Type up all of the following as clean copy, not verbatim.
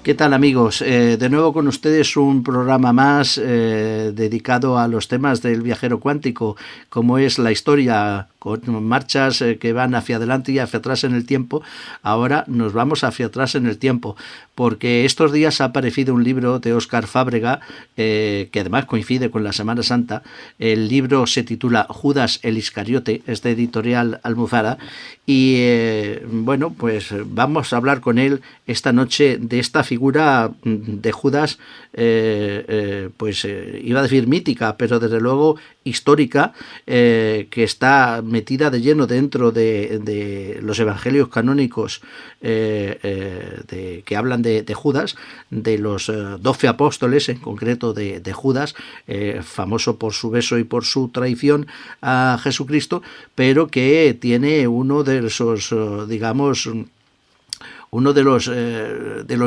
¿Qué tal, amigos? De nuevo con ustedes un programa más dedicado a los temas del viajero cuántico, como es la historia con marchas que van hacia adelante y hacia atrás en el tiempo. Ahora nos vamos hacia atrás en el tiempo, porque estos días ha aparecido un libro de Óscar Fábrega, que además coincide con la Semana Santa. El libro se titula Judas el Iscariote, es de editorial Almuzara, y bueno, pues vamos a hablar con él esta noche de esta figura de Judas, iba a decir mítica, pero desde luego histórica, que está metida de lleno dentro de los evangelios canónicos que hablan de Judas, de los 12 apóstoles, en concreto de Judas, famoso por su beso y por su traición a Jesucristo, pero que tiene uno de esos, digamos, uno de los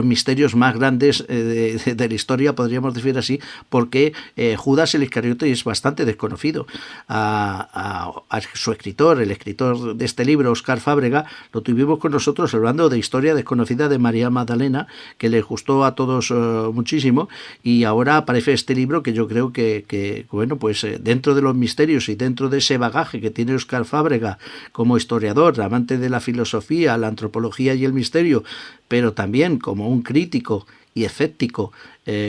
misterios más grandes de la historia, podríamos decir así, porque Judas el Iscariote es bastante desconocido. A su escritor, el escritor de este libro, Óscar Fábrega, lo tuvimos con nosotros hablando de Historia desconocida de María Magdalena, que les gustó a todos muchísimo, y ahora aparece este libro que yo creo que bueno, pues dentro de los misterios y dentro de ese bagaje que tiene Óscar Fábrega como historiador, amante de la filosofía, la antropología y el misterio, pero también como un crítico y escéptico,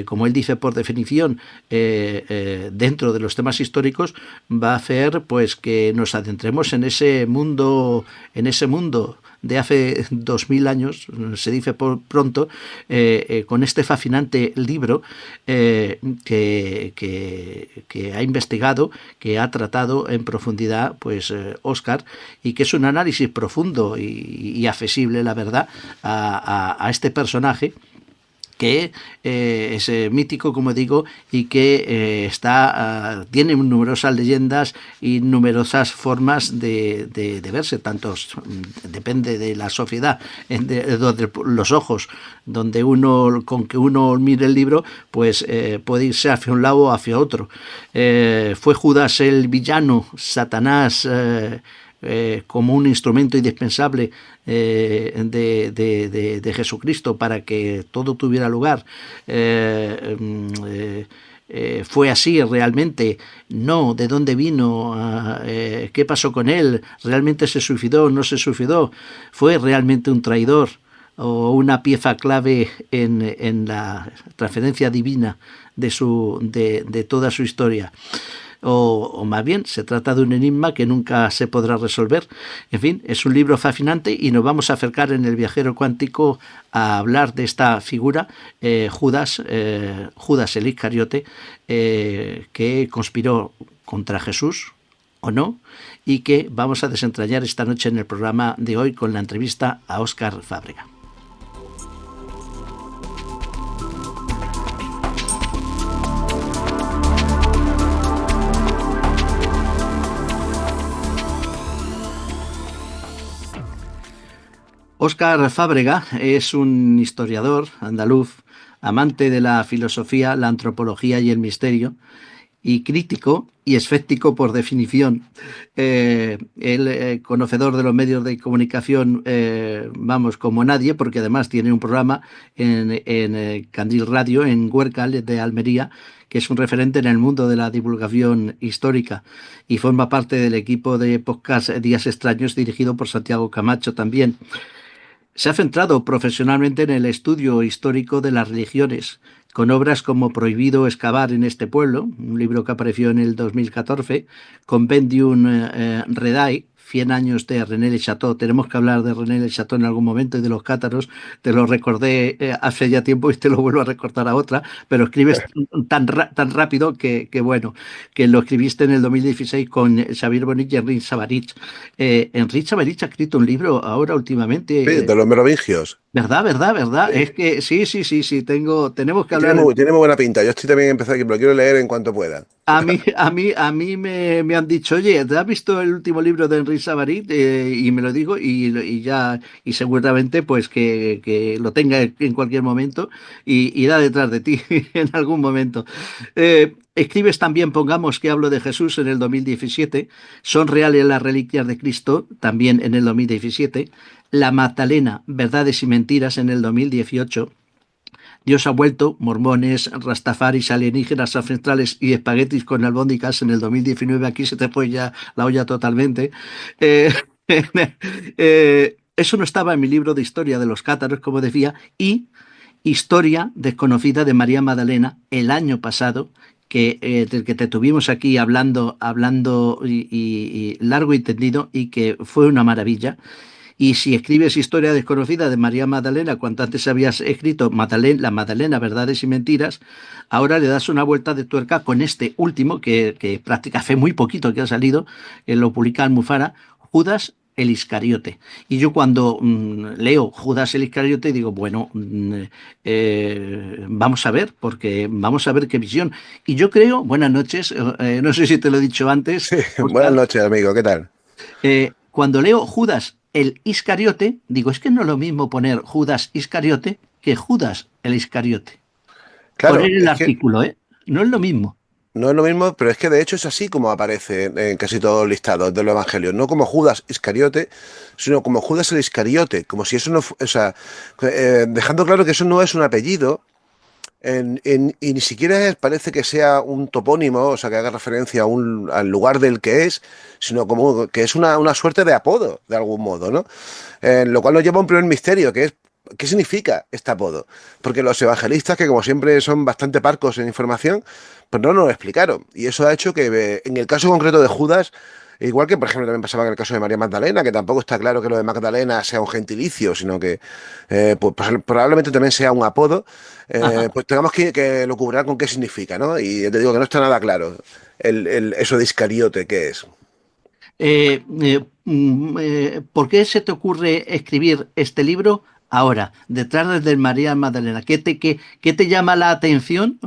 como él dice por definición, dentro de los temas históricos, va a hacer pues que nos adentremos en ese mundo de hace 2000 años, se dice por pronto, con este fascinante libro que ha investigado, que ha tratado en profundidad pues Óscar, y que es un análisis profundo y accesible, la verdad, a este personaje que es mítico, como digo, y que tiene numerosas leyendas y numerosas formas de verse, depende de la sociedad, donde los ojos, con que uno mire el libro, pues puede irse hacia un lado o hacia otro. Fue Judas el villano, Satanás, como un instrumento indispensable de Jesucristo para que todo tuviera lugar. ¿Fue así realmente? No. ¿De dónde vino? ¿Qué pasó con él? ¿Realmente se suicidó? ¿No se suicidó? ¿Fue realmente un traidor o una pieza clave en la transferencia divina de toda su historia? O más bien se trata de un enigma que nunca se podrá resolver. En fin, es un libro fascinante y nos vamos a acercar en el viajero cuántico a hablar de esta figura, Judas el Iscariote, que conspiró contra Jesús o no, y que vamos a desentrañar esta noche en el programa de hoy con la entrevista a Óscar Fábrega. Óscar Fábrega es un historiador andaluz, amante de la filosofía, la antropología y el misterio, y crítico y escéptico por definición. Él, conocedor de los medios de comunicación, vamos, como nadie, porque además tiene un programa en Candil Radio, en Huércal de Almería, que es un referente en el mundo de la divulgación histórica, y forma parte del equipo de podcast Días Extraños, dirigido por Santiago Camacho también. Se ha centrado profesionalmente en el estudio histórico de las religiones, con obras como Prohibido excavar en este pueblo, un libro que apareció en el 2014, Compendium Redai, 100 años de René Le Chateau. Tenemos que hablar de René Le Chateau en algún momento y de los cátaros. Te lo recordé hace ya tiempo y te lo vuelvo a recordar a otra, pero escribes tan rápido que bueno, que lo escribiste en el 2016 con Xavier Bonig y Enric Sabarich. Enric Sabarich ha escrito un libro ahora últimamente. Sí, de los merovingios. ¿Verdad? Sí. Es que sí, tenemos que hablar. Tiene muy buena pinta. Yo estoy también empezando aquí, pero lo quiero leer en cuanto pueda. A mí me han dicho, oye, ¿te has visto el último libro de Enric Sabarich? Y me lo digo y seguramente pues que lo tenga en cualquier momento y irá detrás de ti en algún momento. Escribes también, pongamos que hablo de Jesús en el 2017, Son reales las reliquias de Cristo, también en el 2017, La Magdalena, verdades y mentiras en el 2018, Dios ha vuelto, mormones, rastafaris, alienígenas ancestrales y espaguetis con albóndigas en el 2019. Aquí se te fue ya la olla totalmente. Eh, eso no estaba en mi libro de historia de los cátaros, como decía, y historia desconocida de María Magdalena el año pasado, del que te tuvimos aquí hablando y largo y tendido, y que fue una maravilla. Y si escribes Historia desconocida de María Magdalena, cuanto antes habías escrito La Magdalena, Verdades y Mentiras, ahora le das una vuelta de tuerca con este último, que prácticamente hace muy poquito que ha salido, lo publica Almufara, Judas el Iscariote. Y yo cuando leo Judas el Iscariote digo, bueno, vamos a ver, porque vamos a ver qué visión. Y yo creo, buenas noches, no sé si te lo he dicho antes, Sí, buenas Oscar. noches, amigo, ¿qué tal? Cuando leo Judas el Iscariote, digo, es que no es lo mismo poner Judas Iscariote que Judas el Iscariote. Poner Claro, el es que artículo, ¿eh? No es lo mismo. no es lo mismo, pero es que de hecho es así como aparece en casi todos los listados de los evangelios. No como Judas Iscariote, sino como Judas el Iscariote, como si eso no, o sea, dejando claro que eso no es un apellido. Y ni siquiera parece que sea un topónimo, o sea, que haga referencia al lugar del que es, sino como que es una suerte de apodo, de algún modo, ¿no? Lo cual nos lleva a un primer misterio, que es ¿qué significa este apodo? Porque los evangelistas, que como siempre son bastante parcos en información, pues no nos lo explicaron. Y eso ha hecho que en el caso concreto de Judas, igual que por ejemplo también pasaba en el caso de María Magdalena, que tampoco está claro que lo de Magdalena sea un gentilicio, sino que pues probablemente también sea un apodo, Ajá. pues tengamos que lucubrar con qué significa, ¿no? Y te digo que no está nada claro eso de Iscariote, ¿qué es? ¿Por qué se te ocurre escribir este libro ahora, detrás del María Magdalena? ¿Qué te llama la atención?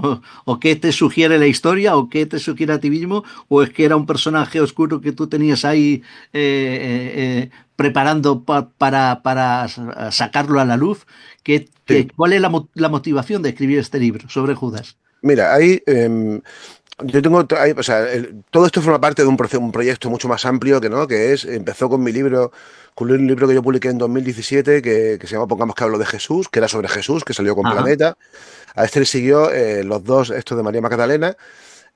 ¿O qué te sugiere la historia? ¿O qué te sugiere a ti mismo? ¿O es que era un personaje oscuro que tú tenías ahí preparando para sacarlo a la luz? Sí. ¿Cuál es la motivación de escribir este libro sobre Judas? Mira, ahí yo tengo, o sea, todo esto forma parte de un proyecto mucho más amplio empezó con mi libro, con un libro que yo publiqué en 2017 que se llama Pongamos que hablo de Jesús, que era sobre Jesús, que salió con Ajá. Planeta. A este le siguió los dos, estos de María Magdalena.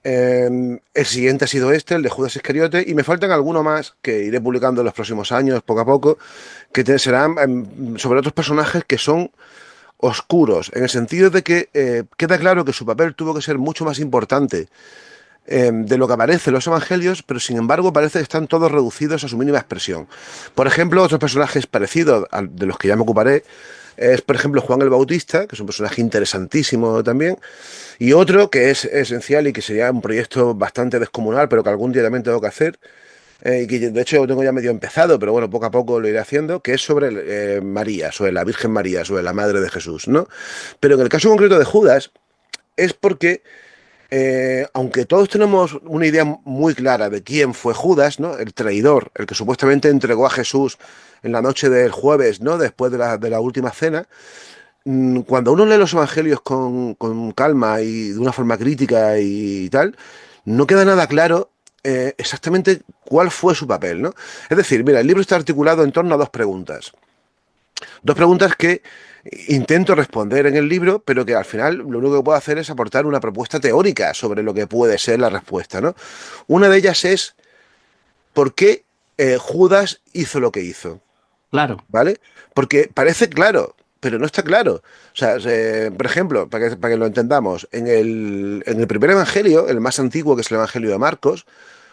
El siguiente ha sido este, el de Judas Iscariote, y me faltan algunos más que iré publicando en los próximos años, poco a poco, serán sobre otros personajes que son oscuros, en el sentido de que queda claro que su papel tuvo que ser mucho más importante de lo que aparece en los evangelios, pero sin embargo parece que están todos reducidos a su mínima expresión. Por ejemplo, otros personajes parecidos, de los que ya me ocuparé, es por ejemplo Juan el Bautista, que es un personaje interesantísimo también, y otro que es esencial y que sería un proyecto bastante descomunal, pero que algún día también tengo que hacer, y que de hecho lo tengo ya medio empezado, pero bueno, poco a poco lo iré haciendo, que es sobre María, sobre la Virgen María, sobre la Madre de Jesús, ¿no? Pero en el caso concreto de Judas, es porque aunque todos tenemos una idea muy clara de quién fue Judas, ¿no? El traidor, el que supuestamente entregó a Jesús en la noche del jueves, ¿no? Después de la última cena, cuando uno lee los evangelios con calma y de una forma crítica y tal, no queda nada claro exactamente cuál fue su papel, ¿no? Es decir, mira, el libro está articulado en torno a dos preguntas. Dos preguntas que intento responder en el libro, pero que al final lo único que puedo hacer es aportar una propuesta teórica sobre lo que puede ser la respuesta, ¿no? Una de ellas es ¿por qué Judas hizo lo que hizo? Claro. ¿Vale? Porque parece claro, pero no está claro. O sea, por ejemplo, para que lo entendamos, en el primer evangelio, el más antiguo, que es el evangelio de Marcos,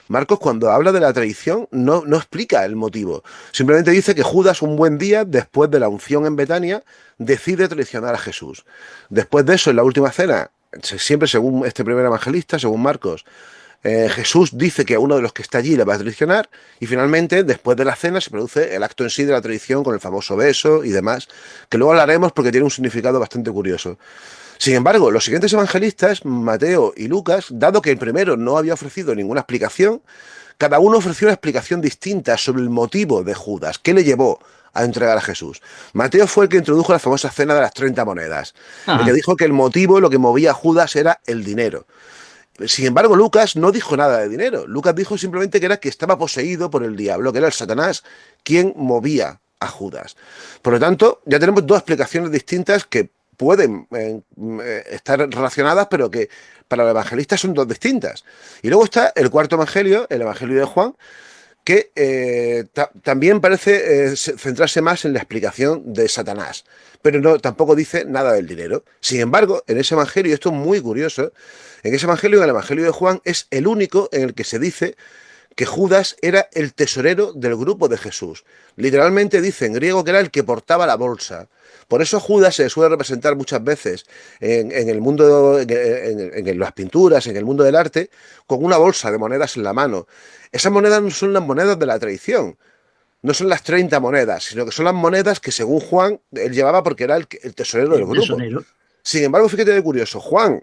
Marcos cuando habla de la traición no explica el motivo. Simplemente dice que Judas un buen día, después de la unción en Betania, decide traicionar a Jesús. Después de eso, en la última cena, siempre según este primer evangelista, según Marcos, Jesús dice que a uno de los que está allí le va a traicionar y finalmente, después de la cena, se produce el acto en sí de la traición con el famoso beso y demás, que luego hablaremos porque tiene un significado bastante curioso. Sin embargo, los siguientes evangelistas, Mateo y Lucas, dado que el primero no había ofrecido ninguna explicación, cada uno ofreció una explicación distinta sobre el motivo de Judas, qué le llevó a entregar a Jesús. Mateo fue el que introdujo la famosa cena de las 30 monedas, el que Ajá. dijo que el motivo, lo que movía a Judas era el dinero. Sin embargo, Lucas no dijo nada de dinero. Lucas dijo simplemente que era que estaba poseído por el diablo, que era el Satanás quien movía a Judas. Por lo tanto, ya tenemos dos explicaciones distintas que pueden estar relacionadas, pero que para los evangelistas son dos distintas. Y luego está el cuarto evangelio, el evangelio de Juan, que también parece centrarse más en la explicación de Satanás, pero no, tampoco dice nada del dinero. Sin embargo, en ese evangelio, y esto es muy curioso, en ese evangelio, en el evangelio de Juan, es el único en el que se dice que Judas era el tesorero del grupo de Jesús. Literalmente dice en griego que era el que portaba la bolsa. Por eso Judas se suele representar muchas veces en el mundo, en las pinturas, en el mundo del arte, con una bolsa de monedas en la mano. Esas monedas no son las monedas de la traición, no son las 30 monedas, sino que son las monedas que según Juan él llevaba porque era el tesorero del El grupo. tesonero. Sin embargo, fíjate de curioso, Juan,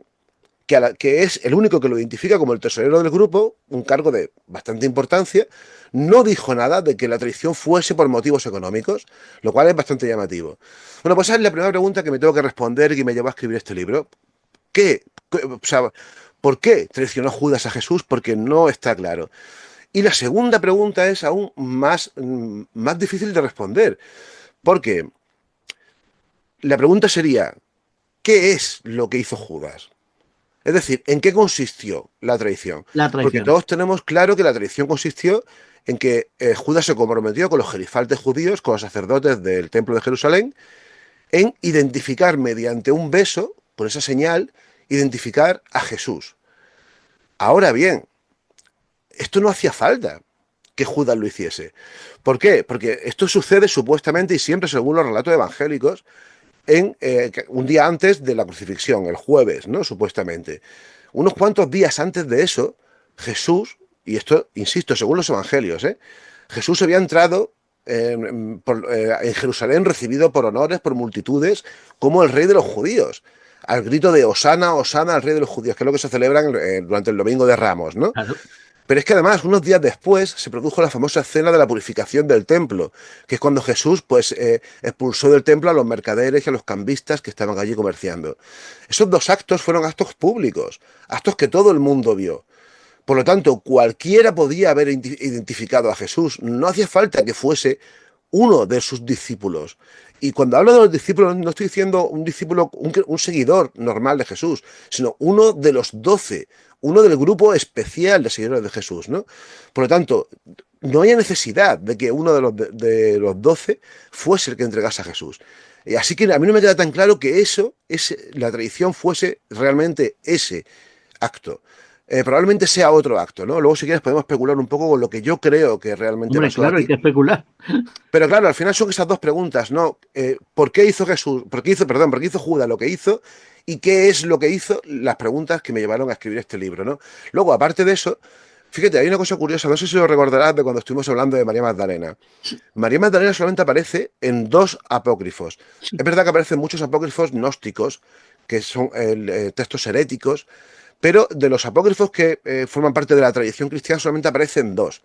que es el único que lo identifica como el tesorero del grupo, un cargo de bastante importancia, no dijo nada de que la traición fuese por motivos económicos, lo cual es bastante llamativo. Bueno, pues esa es la primera pregunta que me tengo que responder y que me llevó a escribir este libro. O sea, ¿por qué traicionó Judas a Jesús? Porque no está claro. Y la segunda pregunta es aún más difícil de responder, porque la pregunta sería, ¿qué es lo que hizo Judas? Es decir, ¿en qué consistió la traición? La Porque traición. todos tenemos claro que la traición consistió en que Judas se comprometió con los gerifaltes judíos, con los sacerdotes del templo de Jerusalén, en identificar mediante un beso, por esa señal, identificar a Jesús. Ahora bien, esto no hacía falta que Judas lo hiciese. ¿Por qué? Porque esto sucede supuestamente y siempre según los relatos evangélicos en un día antes de la crucifixión, el jueves, ¿no? Supuestamente. Unos cuantos días antes de eso, Jesús, y esto, insisto, según los evangelios, Jesús había entrado en Jerusalén recibido por honores, por multitudes, como el rey de los judíos, al grito de Hosana, Hosana al rey de los judíos, que es lo que se celebran durante el Domingo de Ramos, ¿no? Claro. Pero es que además, unos días después, se produjo la famosa escena de la purificación del templo, que es cuando Jesús pues, expulsó del templo a los mercaderes y a los cambistas que estaban allí comerciando. Esos dos actos fueron actos públicos, actos que todo el mundo vio. Por lo tanto, cualquiera podía haber identificado a Jesús. No hacía falta que fuese uno de sus discípulos. Y cuando hablo de los discípulos, no estoy diciendo un discípulo, un seguidor normal de Jesús, sino uno de los 12, uno del grupo especial de seguidores de Jesús, ¿no? Por lo tanto, no hay necesidad de que uno de los 12 fuese el que entregase a Jesús. Y así que a mí no me queda tan claro que la tradición fuese realmente ese acto. Probablemente sea otro acto, ¿no? Luego, si quieres, podemos especular un poco con lo que yo creo que realmente Hombre, pasó claro, hay aquí. que especular. Pero claro, al final son esas dos preguntas, ¿no? ¿Por qué hizo Jesús, por qué hizo Judas lo que hizo? ¿Y qué es lo que hizo? Las preguntas que me llevaron a escribir este libro, ¿no? Luego, aparte de eso, fíjate, hay una cosa curiosa, no sé si lo recordarás de cuando estuvimos hablando de María Magdalena. María Magdalena solamente aparece en dos apócrifos. Es verdad que aparecen muchos apócrifos gnósticos, que son textos heréticos, pero de los apócrifos que forman parte de la tradición cristiana solamente aparecen dos.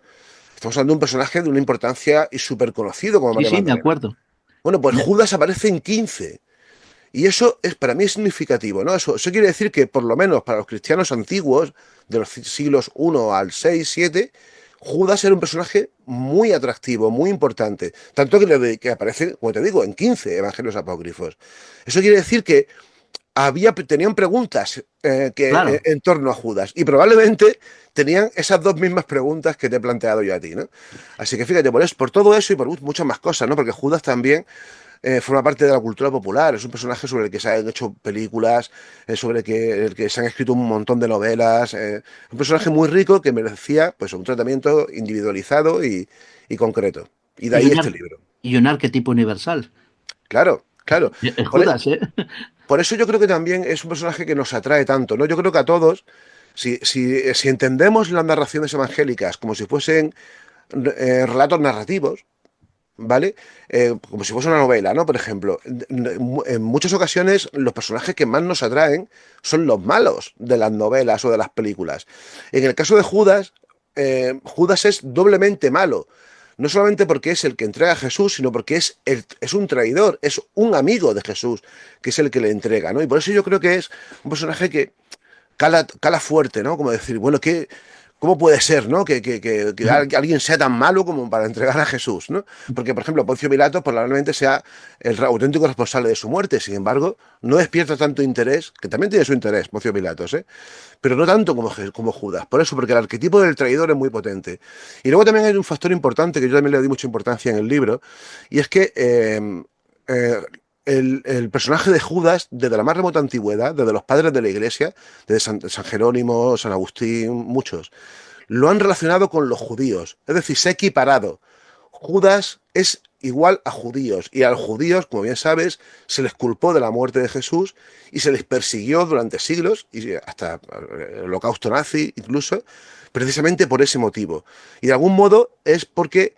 Estamos hablando de un personaje de una importancia y súper conocido como Sí, María sí, de Magdalena. acuerdo. Bueno, pues Judas aparece en 15. Y eso es para mí es significativo, ¿no? Eso quiere decir que, por lo menos para los cristianos antiguos, de los siglos I al 6, 7, Judas era un personaje muy atractivo, muy importante. Tanto que aparece, como te digo, en 15 evangelios apócrifos. Eso quiere decir que tenían preguntas Claro. en torno a Judas y probablemente tenían esas dos mismas preguntas que te he planteado yo a ti, ¿no? Así que fíjate, por todo eso y por muchas más cosas, ¿no? Porque Judas también forma parte de la cultura popular, es un personaje sobre el que se han hecho películas, el que se han escrito un montón de novelas, un personaje muy rico que merecía pues un tratamiento individualizado y concreto. Y de ahí este libro. Y un arquetipo universal. Claro, claro. Por, e- Judas, ¿eh? por eso yo creo que también es un personaje que nos atrae tanto, ¿no? Yo creo que a todos, si entendemos las narraciones evangélicas como si fuesen relatos narrativos, ¿vale? Como si fuese una novela, ¿no? Por ejemplo, en muchas ocasiones los personajes que más nos atraen son los malos de las novelas o de las películas. En el caso de Judas, Judas es doblemente malo. No solamente porque es el que entrega a Jesús, sino porque es un traidor, es un amigo de Jesús, que es el que le entrega, ¿no? Y por eso yo creo que es un personaje que cala fuerte, ¿no? Como decir, bueno, ¿Cómo puede ser, ¿no? Que alguien sea tan malo como para entregar a Jesús, ¿no? Porque, por ejemplo, Poncio Pilato probablemente sea el auténtico responsable de su muerte. Sin embargo, no despierta tanto interés, que también tiene su interés, Poncio Pilatos, ¿eh? Pero no tanto como Judas. Por eso, porque el arquetipo del traidor es muy potente. Y luego también hay un factor importante que yo también le di mucha importancia en el libro, y es que eh, el personaje de Judas, desde la más remota antigüedad, desde los padres de la Iglesia, desde San Jerónimo, San Agustín, muchos, lo han relacionado con los judíos. Es decir, se ha equiparado. Judas es igual a judíos, y a los judíos, como bien sabes, se les culpó de la muerte de Jesús y se les persiguió durante siglos, y hasta el holocausto nazi incluso, precisamente por ese motivo. Y de algún modo es porque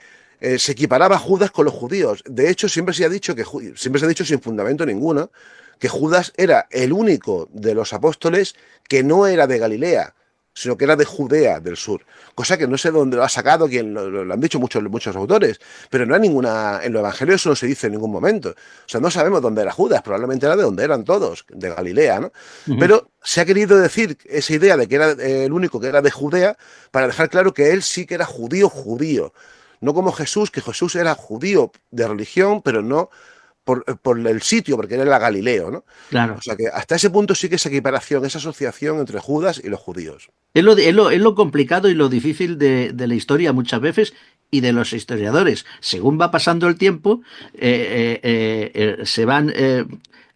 se equiparaba a Judas con los judíos. De hecho, siempre se ha dicho siempre se ha dicho sin fundamento ninguno que Judas era el único de los apóstoles que no era de Galilea, sino que era de Judea del sur. Cosa que no sé dónde lo ha sacado, quien lo han dicho muchos autores, pero no hay ninguna, en los evangelios eso no se dice en ningún momento. O sea, no sabemos dónde era Judas, probablemente era de donde eran todos, de Galilea, ¿no? Ujú. Pero se ha querido decir esa idea de que era el único que era de Judea para dejar claro que él sí que era judío, judío. No como Jesús, que Jesús era judío de religión, pero no por el sitio, porque él era Galileo, ¿no? O Claro. sea que hasta ese punto sí que esa equiparación, esa asociación entre Judas y los judíos. Es lo complicado y lo difícil de la historia muchas veces y de los historiadores. Según va pasando el tiempo, se van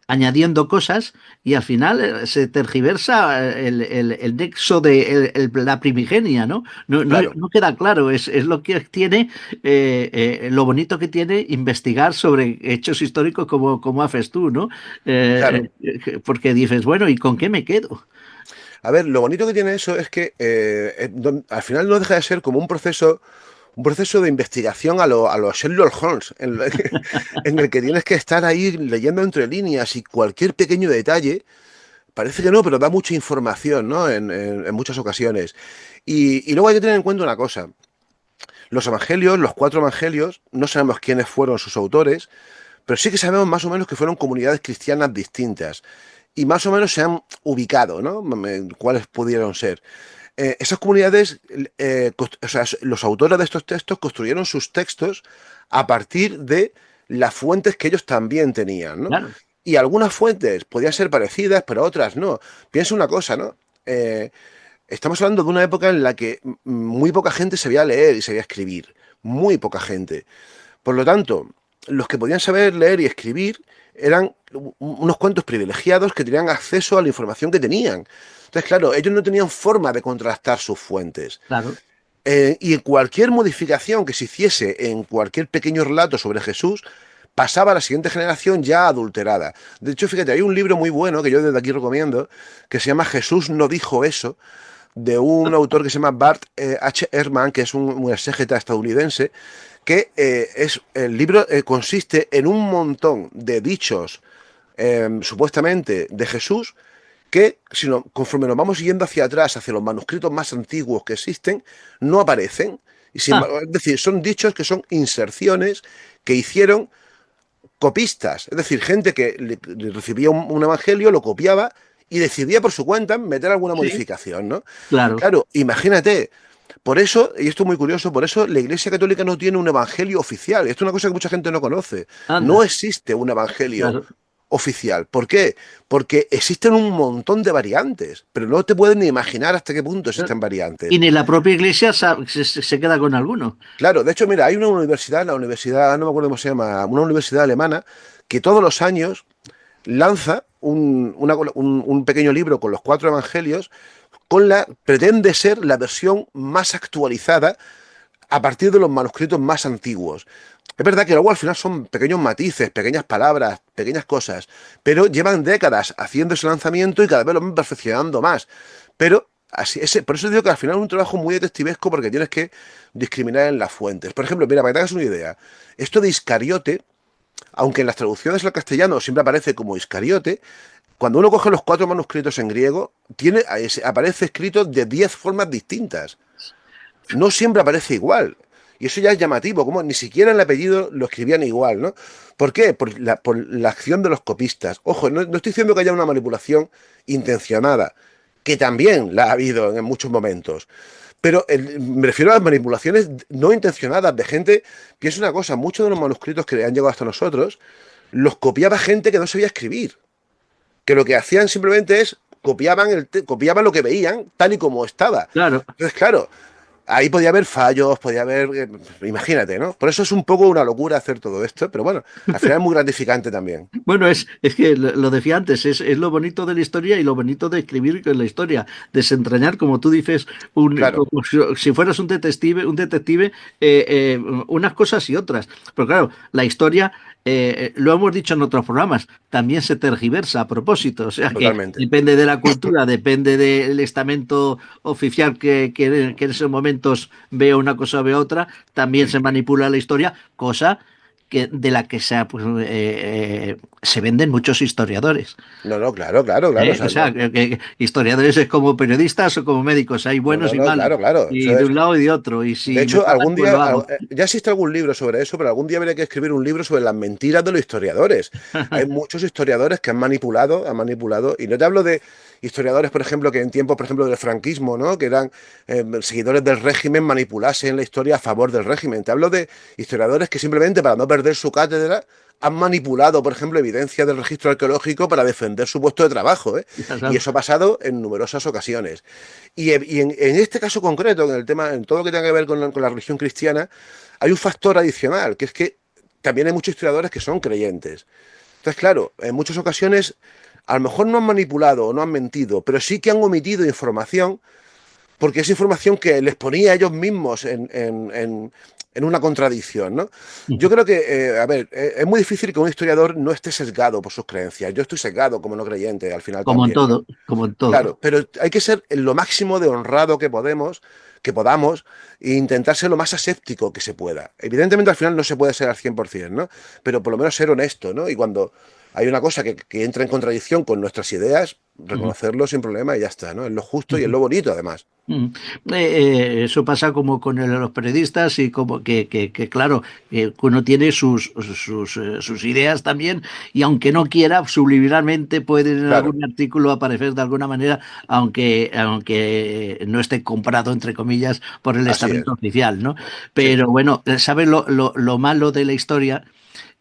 añadiendo cosas y al final se tergiversa el nexo de la primigenia, ¿no? No, no, Claro, no queda claro. Es lo que tiene, lo bonito que tiene investigar sobre hechos históricos como haces tú, ¿no? claro. Porque dices, bueno, ¿y con qué me quedo? A ver, lo bonito que tiene eso es que al final no deja de ser como un proceso de investigación a lo Sherlock Holmes, en el que tienes que estar ahí leyendo entre líneas y cualquier pequeño detalle, parece que no, pero da mucha información, ¿no? En muchas ocasiones. Y luego hay que tener en cuenta una cosa. Los evangelios, los cuatro evangelios, no sabemos quiénes fueron sus autores, pero sí que sabemos más o menos que fueron comunidades cristianas distintas. Y más o menos se han ubicado, ¿no? ¿Cuáles pudieron ser? Esas comunidades, o sea, los autores de estos textos construyeron sus textos a partir de las fuentes que ellos también tenían, ¿no? Claro. Y algunas fuentes podían ser parecidas, pero otras no. Piensa una cosa, ¿no? Estamos hablando de una época en la que muy poca gente sabía leer y sabía escribir. Muy poca gente. Por lo tanto, los que podían saber leer y escribir eran unos cuantos privilegiados que tenían acceso a la información que tenían. Entonces, claro, ellos no tenían forma de contrastar sus fuentes. Claro. Y cualquier modificación que se hiciese en cualquier pequeño relato sobre Jesús pasaba a la siguiente generación ya adulterada. De hecho, fíjate, hay un libro muy bueno que yo desde aquí recomiendo, que se llama Jesús no dijo eso, de un autor que se llama Bart H. Ehrman, que es un exégeta estadounidense, que el libro consiste en un montón de dichos supuestamente de Jesús que, conforme nos vamos yendo hacia atrás, hacia los manuscritos más antiguos que existen, no aparecen. Ah, Es decir, son dichos que son inserciones que hicieron copistas, es decir, gente que recibía un evangelio, lo copiaba y decidía por su cuenta meter alguna sí, modificación, ¿no? claro. Claro, imagínate. Por eso, y esto es muy curioso, por eso la Iglesia Católica no tiene un evangelio oficial. Esto es una cosa que mucha gente no conoce. No Anda, existe un evangelio claro. oficial. ¿Por qué? Porque existen un montón de variantes, pero no te puedes ni imaginar hasta qué punto existen Y variantes. ni la propia iglesia se queda con alguno. Claro, de hecho, mira, hay una universidad, la universidad, no me acuerdo cómo se llama, una universidad alemana, que todos los años lanza un pequeño libro con los cuatro evangelios, pretende ser la versión más actualizada a partir de los manuscritos más antiguos. Es verdad que luego al final son pequeños matices, pequeñas palabras, pequeñas cosas, pero llevan décadas haciendo ese lanzamiento y cada vez lo van perfeccionando más. Pero por eso digo que al final es un trabajo muy detectivesco porque tienes que discriminar en las fuentes. Por ejemplo, mira, para que te hagas una idea, esto de Iscariote, aunque en las traducciones al castellano siempre aparece como Iscariote, cuando uno coge los cuatro manuscritos en griego, aparece escrito de 10 formas distintas. No siempre aparece igual. Y eso ya es llamativo, como ni siquiera el apellido lo escribían igual, ¿no? ¿Por qué? Por la acción de los copistas. Ojo, no estoy diciendo que haya una manipulación intencionada, que también la ha habido en muchos momentos. Pero me refiero a las manipulaciones no intencionadas de gente. Piensa una cosa, muchos de los manuscritos que han llegado hasta nosotros los copiaba gente que no sabía escribir, que lo que hacían simplemente es copiaban lo que veían tal y como estaba. Claro. Entonces, claro, ahí podía haber fallos, podía haber, imagínate, ¿no? Por eso es un poco una locura hacer todo esto, pero bueno, al final es muy gratificante también. Bueno, es que lo decía antes, es lo bonito de la historia y lo bonito de escribir la historia, desentrañar, como tú dices, Claro, como si fueras un detective, unas cosas y otras. Pero claro, la historia, lo hemos dicho en otros programas, también se tergiversa a propósito, o sea que totalmente. depende de la cultura, depende del estamento oficial que en esos momentos vea una cosa o vea otra, también se manipula la historia, cosa de la que se venden muchos historiadores. No, no, claro, claro, claro. O O sea, sea, que historiadores es como periodistas o como médicos, hay no, buenos no, y no, malos, claro, claro. y Eso de es. un lado y de otro, y De si me hecho, pagan, algún pues día, lo hago. ya existe algún libro sobre eso, pero algún día habría que escribir un libro sobre las mentiras de los historiadores. Hay muchos historiadores que han manipulado, y no te hablo de historiadores, por ejemplo, que en tiempos, por ejemplo, del franquismo, ¿no? Que eran seguidores del régimen, manipulasen la historia a favor del régimen. Te hablo de historiadores que simplemente para no perder su cátedra han manipulado, por ejemplo, evidencia del registro arqueológico para defender su puesto de trabajo, ¿eh? Ya Y sabes. eso ha pasado en numerosas ocasiones. Y en este caso concreto, en el tema, en todo lo que tenga que ver con la religión cristiana, hay un factor adicional, que es que también hay muchos historiadores que son creyentes. Entonces, claro, en muchas ocasiones a lo mejor no han manipulado o no han mentido, pero sí que han omitido información porque es información que les ponía a ellos mismos en una contradicción, ¿no? Yo creo que, a ver, es muy difícil que un historiador no esté sesgado por sus creencias. Yo estoy sesgado como no creyente, al final Como en también, ¿no? todo, como en todo. Claro, pero hay que ser lo máximo de honrado que podamos, e intentar ser lo más aséptico que se pueda. Evidentemente al final no se puede ser al 100%, ¿no? Pero por lo menos ser honesto, ¿no? Y cuando hay una cosa que entra en contradicción con nuestras ideas, Ujú, reconocerlo sin problema y ya está, ¿no? Es lo justo y es ujú. lo bonito, además. Mm. Eso pasa como con los periodistas y como que, claro, que uno tiene sus ideas también y aunque no quiera, subliminalmente puede en Claro, algún artículo aparecer de alguna manera, aunque no esté comprado, entre comillas, por el así estamento es. oficial, ¿no? Sí, Pero bueno, ¿sabes lo malo de la historia?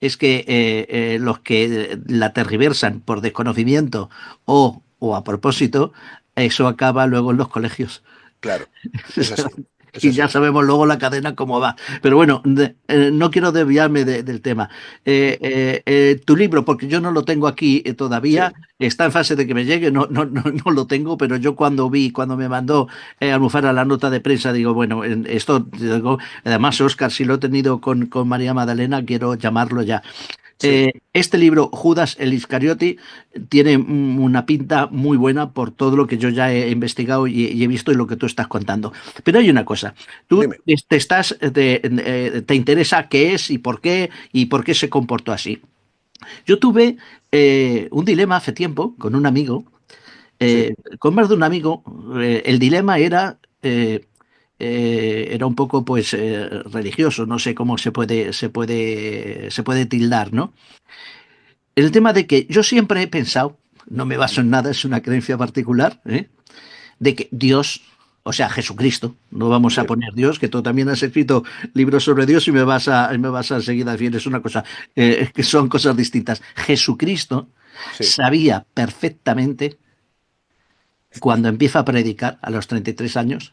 Es que los que la tergiversan por desconocimiento o a propósito, eso acaba luego en los colegios. claro. Es así. Es Y ya así. sabemos luego la cadena cómo va. Pero bueno, no quiero desviarme del tema. Tu libro, porque yo no lo tengo aquí todavía, Sí. está en fase de que me llegue, no lo tengo, pero yo cuando me mandó Almufara la nota de prensa, digo, bueno, esto, digo, además, Oscar, si lo he tenido con María Magdalena, quiero llamarlo ya. Sí. Este libro, Judas el Iscariote, tiene una pinta muy buena por todo lo que yo ya he investigado y he visto y lo que tú estás contando. Pero hay una cosa, tú Dime. te interesa qué es y por qué se comportó así. Yo tuve un dilema hace tiempo con un amigo, Sí. con más de un amigo. El dilema era un poco pues religioso, no sé cómo se puede tildar, ¿no? El tema de que yo siempre he pensado, no me baso en nada, es una creencia particular, de que Dios, o sea, Jesucristo, no vamos a Sí. poner Dios, que tú también has escrito libros sobre Dios y me vas a enseguida decir, es una cosa, que son cosas distintas. Jesucristo Sí. sabía perfectamente cuando empieza a predicar a los 33 años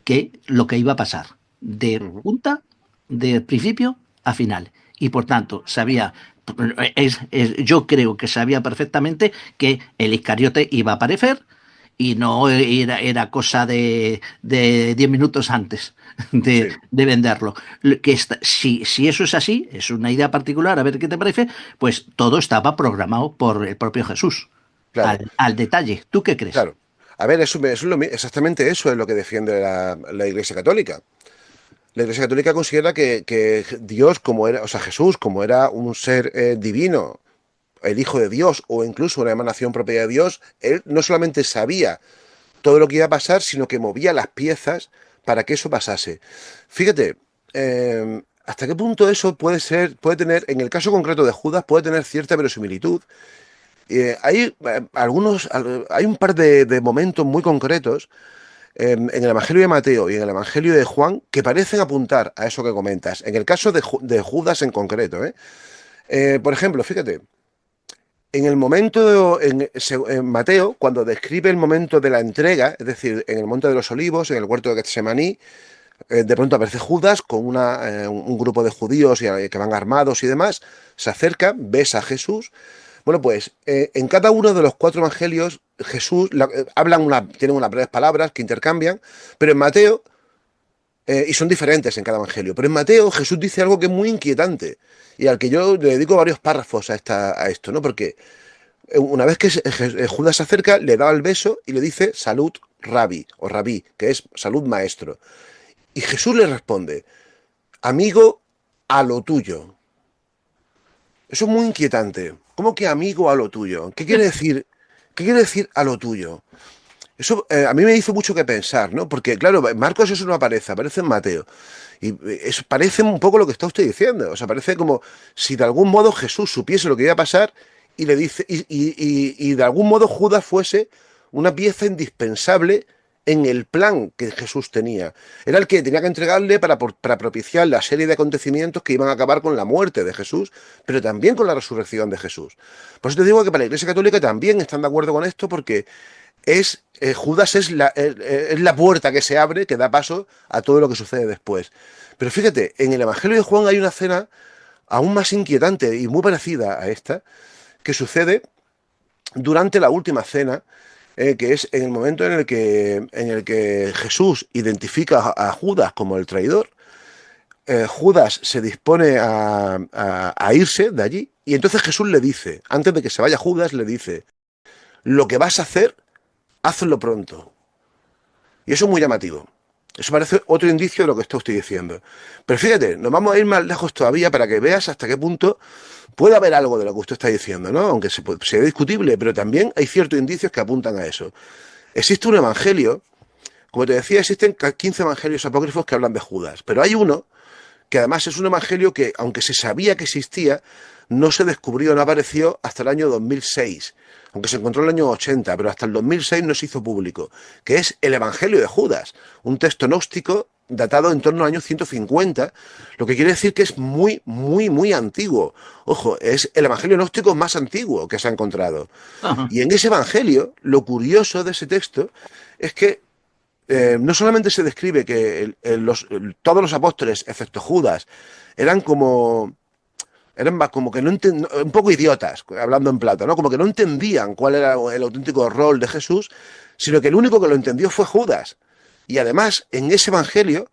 que lo que iba a pasar, de Ujú. punta, de principio a final. Y por tanto, yo creo que sabía perfectamente que el Iscariote iba a aparecer y no era cosa de 10 minutos antes de, Sí. de venderlo. Si eso es así, es una idea particular, a ver qué te parece, pues todo estaba programado por el propio Jesús, Claro. al detalle. ¿Tú qué crees? Claro. A ver, exactamente eso es lo que defiende la Iglesia Católica. La Iglesia Católica considera que Dios, como era, o sea, Jesús, como era un ser divino, el Hijo de Dios o incluso una emanación propia de Dios, él no solamente sabía todo lo que iba a pasar, sino que movía las piezas para que eso pasase. Fíjate, hasta qué punto eso puede tener, en el caso concreto de Judas, puede tener cierta verosimilitud. Hay un par de momentos muy concretos en el Evangelio de Mateo y en el Evangelio de Juan que parecen apuntar a eso que comentas. En el caso de Judas en concreto, ¿eh? Por ejemplo, fíjate, en el momento, en Mateo, cuando describe el momento de la entrega, es decir, en el Monte de los Olivos, en el huerto de Getsemaní, de pronto aparece Judas con un grupo de judíos que van armados y demás, se acerca, besa a Jesús. Bueno, pues en cada uno de los 4 evangelios Jesús tienen unas breves palabras que intercambian, pero en Mateo, y son diferentes en cada evangelio, pero en Mateo Jesús dice algo que es muy inquietante y al que yo le dedico varios párrafos a esto, ¿no? Porque una vez que Judas se acerca, le da el beso y le dice salud rabí, o rabí, que es salud maestro. Y Jesús le responde, amigo, a lo tuyo. Eso es muy inquietante. ¿Cómo que amigo a lo tuyo? ¿Qué quiere decir? ¿Qué quiere decir a lo tuyo? Eso a mí me hizo mucho que pensar, ¿no? Porque, claro, en Marcos eso no aparece, aparece en Mateo. Y eso parece un poco lo que está usted diciendo. O sea, parece como si de algún modo Jesús supiese lo que iba a pasar y le dice, y de algún modo Judas fuese una pieza indispensable en el plan que Jesús tenía. Era el que tenía que entregarle para propiciar la serie de acontecimientos que iban a acabar con la muerte de Jesús, pero también con la resurrección de Jesús. Por eso te digo que para la Iglesia Católica también están de acuerdo con esto, porque Judas es la puerta que se abre, que da paso a todo lo que sucede después. Pero fíjate, en el Evangelio de Juan hay una escena aún más inquietante y muy parecida a esta, que sucede durante la última cena, que es en el momento en el que Jesús identifica a Judas como el traidor. Judas se dispone a irse de allí y entonces Jesús le dice, antes de que se vaya Judas, le dice, lo que vas a hacer, hazlo pronto. Y eso es muy llamativo. Eso parece otro indicio de lo que está usted diciendo. Pero fíjate, nos vamos a ir más lejos todavía para que veas hasta qué punto puede haber algo de lo que usted está diciendo, ¿no? Aunque sea discutible, pero también hay ciertos indicios que apuntan a eso. Existe un evangelio, como te decía, existen 15 evangelios apócrifos que hablan de Judas, pero hay uno que además es un evangelio que, aunque se sabía que existía, no se descubrió, no apareció hasta el año 2006, aunque se encontró en el año 80, pero hasta el 2006 no se hizo público, que es el Evangelio de Judas, un texto gnóstico datado en torno al año 150, lo que quiere decir que es muy, muy, muy antiguo. Ojo, es el Evangelio gnóstico más antiguo que se ha encontrado. Ajá. Y en ese Evangelio, lo curioso de ese texto es que no solamente se describe que todos los apóstoles, excepto Judas, eran como que no un poco idiotas, hablando en plata, ¿no? Como que no entendían cuál era el auténtico rol de Jesús, sino que el único que lo entendió fue Judas. Y además, en ese evangelio,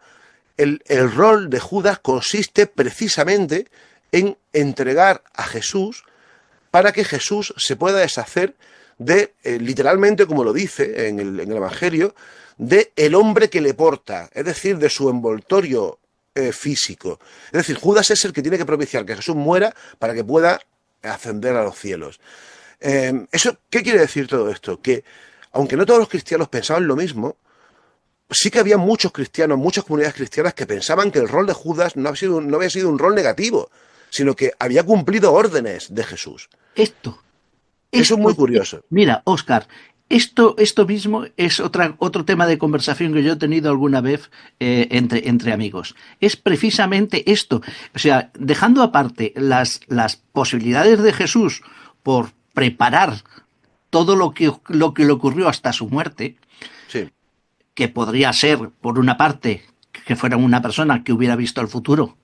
el rol de Judas consiste precisamente en entregar a Jesús para que Jesús se pueda deshacer de, literalmente, como lo dice en el evangelio, de el hombre que le porta, es decir, de su envoltorio físico. Es decir, Judas es el que tiene que propiciar que Jesús muera para que pueda ascender a los cielos. ¿Qué quiere decir todo esto? Que aunque no todos los cristianos pensaban lo mismo, sí que había muchos cristianos, muchas comunidades cristianas que pensaban que el rol de Judas no había sido un rol negativo, sino que había cumplido órdenes de Jesús. Esto, Eso es muy curioso. Mira, Óscar, esto mismo es otro tema de conversación que yo he tenido alguna vez entre amigos. Es precisamente esto. O sea, dejando aparte las posibilidades de Jesús por preparar todo lo que le ocurrió hasta su muerte, Sí. que podría ser, por una parte, que fuera una persona que hubiera visto el futuro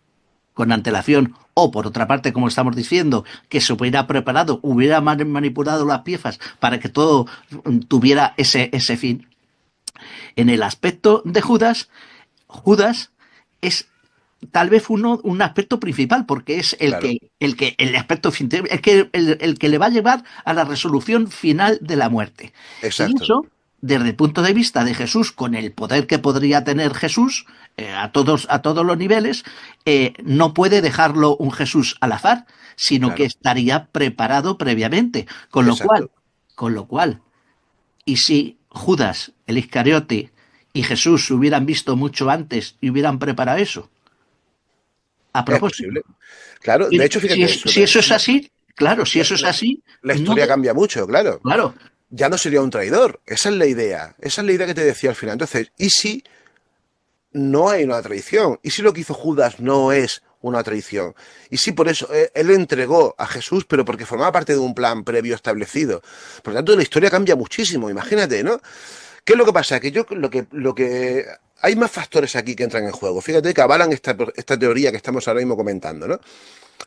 con antelación, o por otra parte, como estamos diciendo, que se hubiera preparado, hubiera manipulado las piezas para que todo tuviera ese fin. En el aspecto de Judas es tal vez un aspecto principal, porque es el aspecto el que le va a llevar a la resolución final de la muerte. Exacto. Y eso, desde el punto de vista de Jesús, con el poder que podría tener Jesús a todos los niveles, no puede dejarlo un Jesús al azar, sino que estaría preparado previamente. Con lo cual, y si Judas, el Iscariote, y Jesús se hubieran visto mucho antes y hubieran preparado eso. A propósito. Es posible. Claro, de hecho, fíjate. Si eso es así, claro, si eso es así. La historia cambia mucho, claro. Claro. ya no sería un traidor. Esa es la idea. Esa es la idea que te decía al final. Entonces, ¿y si no hay una traición? ¿Y si lo que hizo Judas no es una traición? ¿Y si por eso él entregó a Jesús, pero porque formaba parte de un plan previo establecido? Por lo tanto, la historia cambia muchísimo, imagínate, ¿no? ¿Qué es lo que pasa? Que yo lo que hay más factores aquí que entran en juego. Fíjate que avalan esta teoría que estamos ahora mismo comentando, ¿no?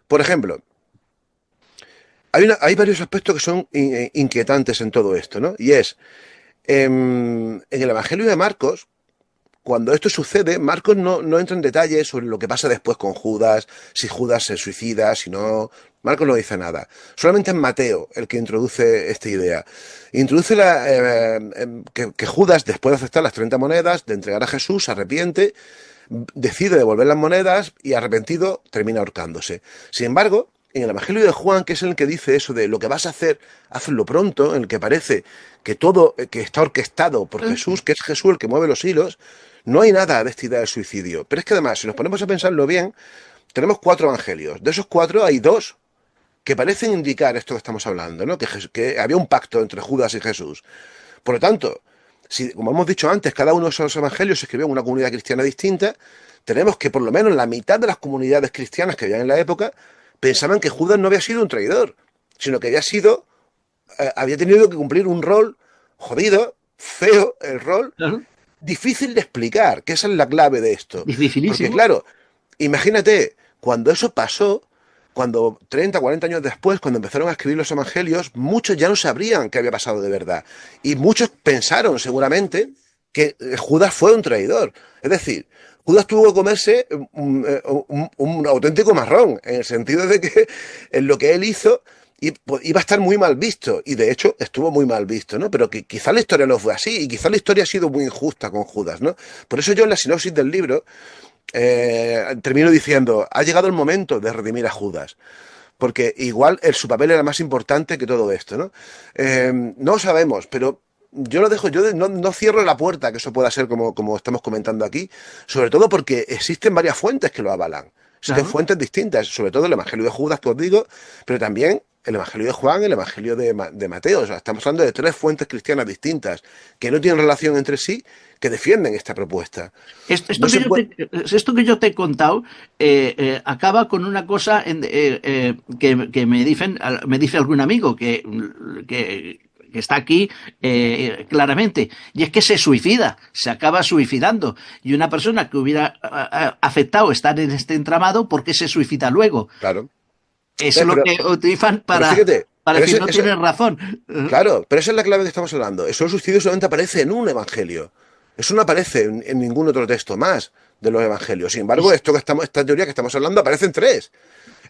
Por ejemplo, hay varios aspectos que son inquietantes en todo esto, ¿no? Y es, en el Evangelio de Marcos, cuando esto sucede, Marcos no entra en detalles sobre lo que pasa después con Judas, si Judas se suicida, si no. Marcos no dice nada. Solamente es Mateo el que introduce esta idea. Introduce que Judas, después de aceptar las 30 monedas, de entregar a Jesús, se arrepiente, decide devolver las monedas y arrepentido termina ahorcándose. Sin embargo, en el Evangelio de Juan, que es el que dice eso de lo que vas a hacer, hazlo pronto, en el que parece que todo que está orquestado por Jesús, que es Jesús el que mueve los hilos, no hay nada de esta idea del suicidio. Pero es que además, si nos ponemos a pensarlo bien, tenemos 4 evangelios. De esos 4 hay 2 que parecen indicar esto que estamos hablando, ¿no? Que había un pacto entre Judas y Jesús. Por lo tanto, si, como hemos dicho antes, cada uno de esos evangelios se escribió en una comunidad cristiana distinta, tenemos que por lo menos la mitad de las comunidades cristianas que había en la época pensaban que Judas no había sido un traidor, sino que había tenido que cumplir un rol jodido, feo el rol, Claro, difícil de explicar, que esa es la clave de esto. Porque dificilísimo. claro, imagínate, cuando eso pasó, cuando 30, 40 años después, cuando empezaron a escribir los evangelios, muchos ya no sabrían qué había pasado de verdad. Y muchos pensaron seguramente que Judas fue un traidor. Es decir, Judas tuvo que comerse un auténtico marrón, en el sentido de que en lo que él hizo iba a estar muy mal visto, y de hecho estuvo muy mal visto, ¿no? Pero que quizá la historia no fue así, y quizá la historia ha sido muy injusta con Judas, ¿no? Por eso yo en la sinopsis del libro termino diciendo, ha llegado el momento de redimir a Judas, porque igual su papel era más importante que todo esto, ¿no? No sabemos, pero yo lo dejo, no cierro la puerta que eso pueda ser como estamos comentando aquí, sobre todo porque existen varias fuentes que lo avalan. Existen Claro. fuentes distintas, sobre todo el Evangelio de Judas, que os digo, pero también el Evangelio de Juan, el Evangelio de Mateo. O sea, estamos hablando de 3 fuentes cristianas distintas que no tienen relación entre sí, que defienden esta propuesta. Esto No se puede. esto que yo te he contado acaba con una cosa que me dice algún amigo que está aquí claramente, y es que se suicida, se acaba suicidando. Y una persona que hubiera aceptado estar en este entramado, ¿por qué se suicida luego? Claro. Eso es lo Pero, que utilizan pero fíjate, para pero decir no tienes razón. claro, pero esa es la clave que estamos hablando. Eso el suicidio solamente aparece en un evangelio. Eso no aparece en ningún otro texto más de los evangelios. Sin embargo, esta teoría que estamos hablando aparece en 3.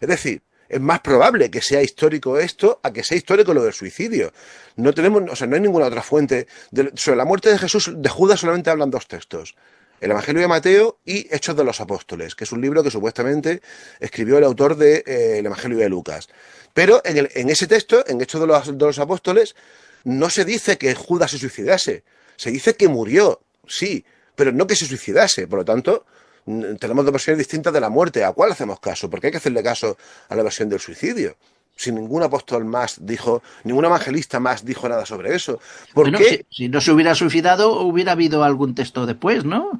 Es decir, es más probable que sea histórico esto a que sea histórico lo del suicidio. No tenemos, o sea, no hay ninguna otra fuente. Sobre la muerte de Jesús, de Judas solamente hablan 2 textos. El Evangelio de Mateo y Hechos de los Apóstoles, que es un libro que supuestamente escribió el autor del Evangelio de Lucas. Pero en ese texto, en Hechos de los Apóstoles, no se dice que Judas se suicidase. Se dice que murió, sí, pero no que se suicidase. Por lo tanto, tenemos 2 versiones distintas de la muerte. ¿A cuál hacemos caso? Porque hay que hacerle caso a la versión del suicidio. Si ningún apóstol más dijo, ningún evangelista más dijo nada sobre eso. ¿Por Bueno, qué? si no se hubiera suicidado, hubiera habido algún texto después, ¿no?